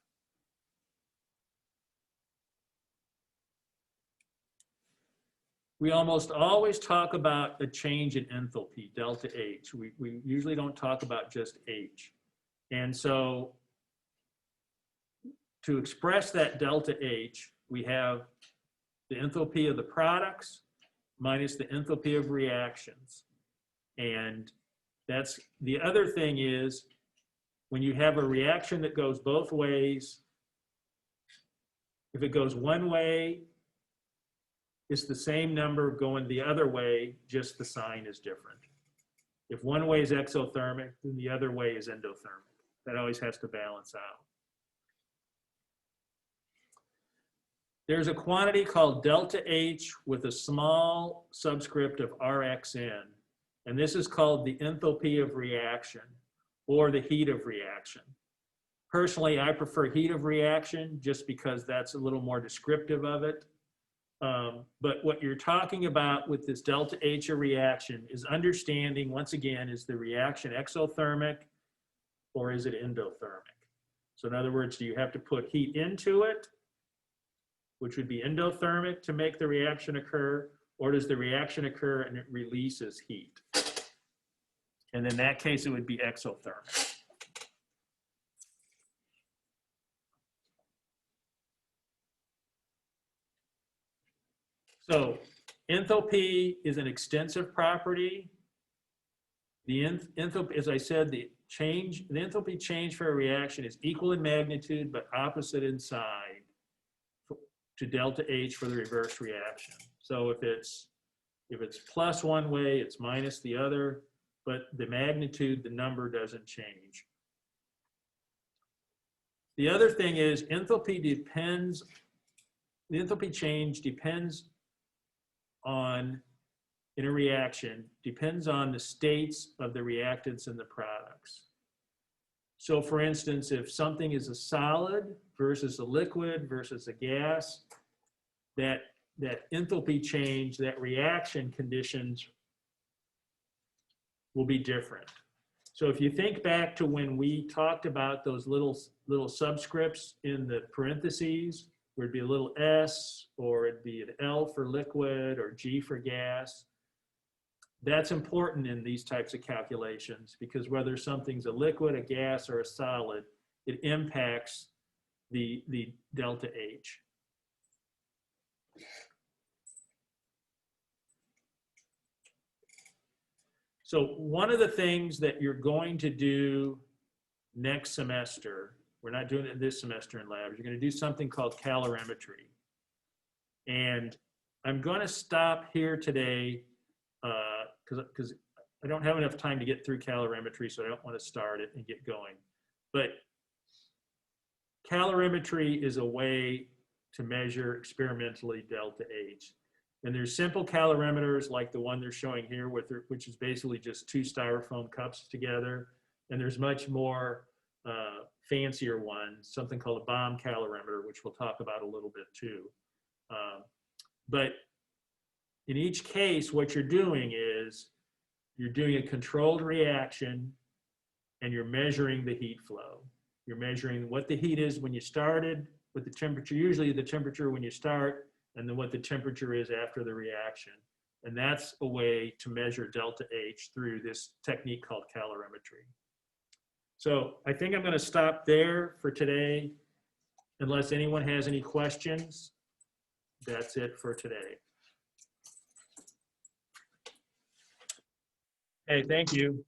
We almost always talk about a change in enthalpy, delta H. We usually don't talk about just H. And so to express that delta H, we have the enthalpy of the products minus the enthalpy of reactions. And that's the other thing is when you have a reaction that goes both ways, if it goes one way, it's the same number going the other way, just the sign is different. If one way is exothermic, then the other way is endothermic. That always has to balance out. There's a quantity called delta H with a small subscript of Rxn, and this is called the enthalpy of reaction or the heat of reaction. Personally, I prefer heat of reaction just because that's a little more descriptive of it. But what you're talking about with this delta H of reaction is understanding, once again, is the reaction exothermic or is it endothermic? So in other words, do you have to put heat into it, which would be endothermic to make the reaction occur, or does the reaction occur and it releases heat? And in that case, it would be exothermic. So enthalpy is an extensive property. The enthalpy, as I said, the enthalpy change for a reaction is equal in magnitude but opposite in sign to delta H for the reverse reaction. So if it's plus one way, it's minus the other, but the magnitude, the number doesn't change. The other thing is the enthalpy change depends on, in a reaction, depends on the states of the reactants and the products. So for instance, if something is a solid versus a liquid versus a gas, that enthalpy change, that reaction conditions will be different. So if you think back to when we talked about those little subscripts in the parentheses, where it'd be a little S, or it'd be an L for liquid, or G for gas. That's important in these types of calculations because whether something's a liquid, a gas, or a solid, it impacts the delta H. So one of the things that you're going to do next semester, we're not doing it this semester in labs, you're going to do something called calorimetry. And I'm going to stop here today because I don't have enough time to get through calorimetry, so I don't want to start it and get going. But calorimetry is a way to measure experimentally delta H. And there's simple calorimeters like the one they're showing here, which is basically just two styrofoam cups together. And there's much more fancier ones, something called a bomb calorimeter, which we'll talk about a little bit too. But in each case, what you're doing is you're doing a controlled reaction and you're measuring the heat flow. You're measuring what the heat is when you started, with the temperature, usually the temperature when you start, and then what the temperature is after the reaction. And that's a way to measure delta H through this technique called calorimetry. So I think I'm going to stop there for today. Unless anyone has any questions, that's it for today. Hey, thank you.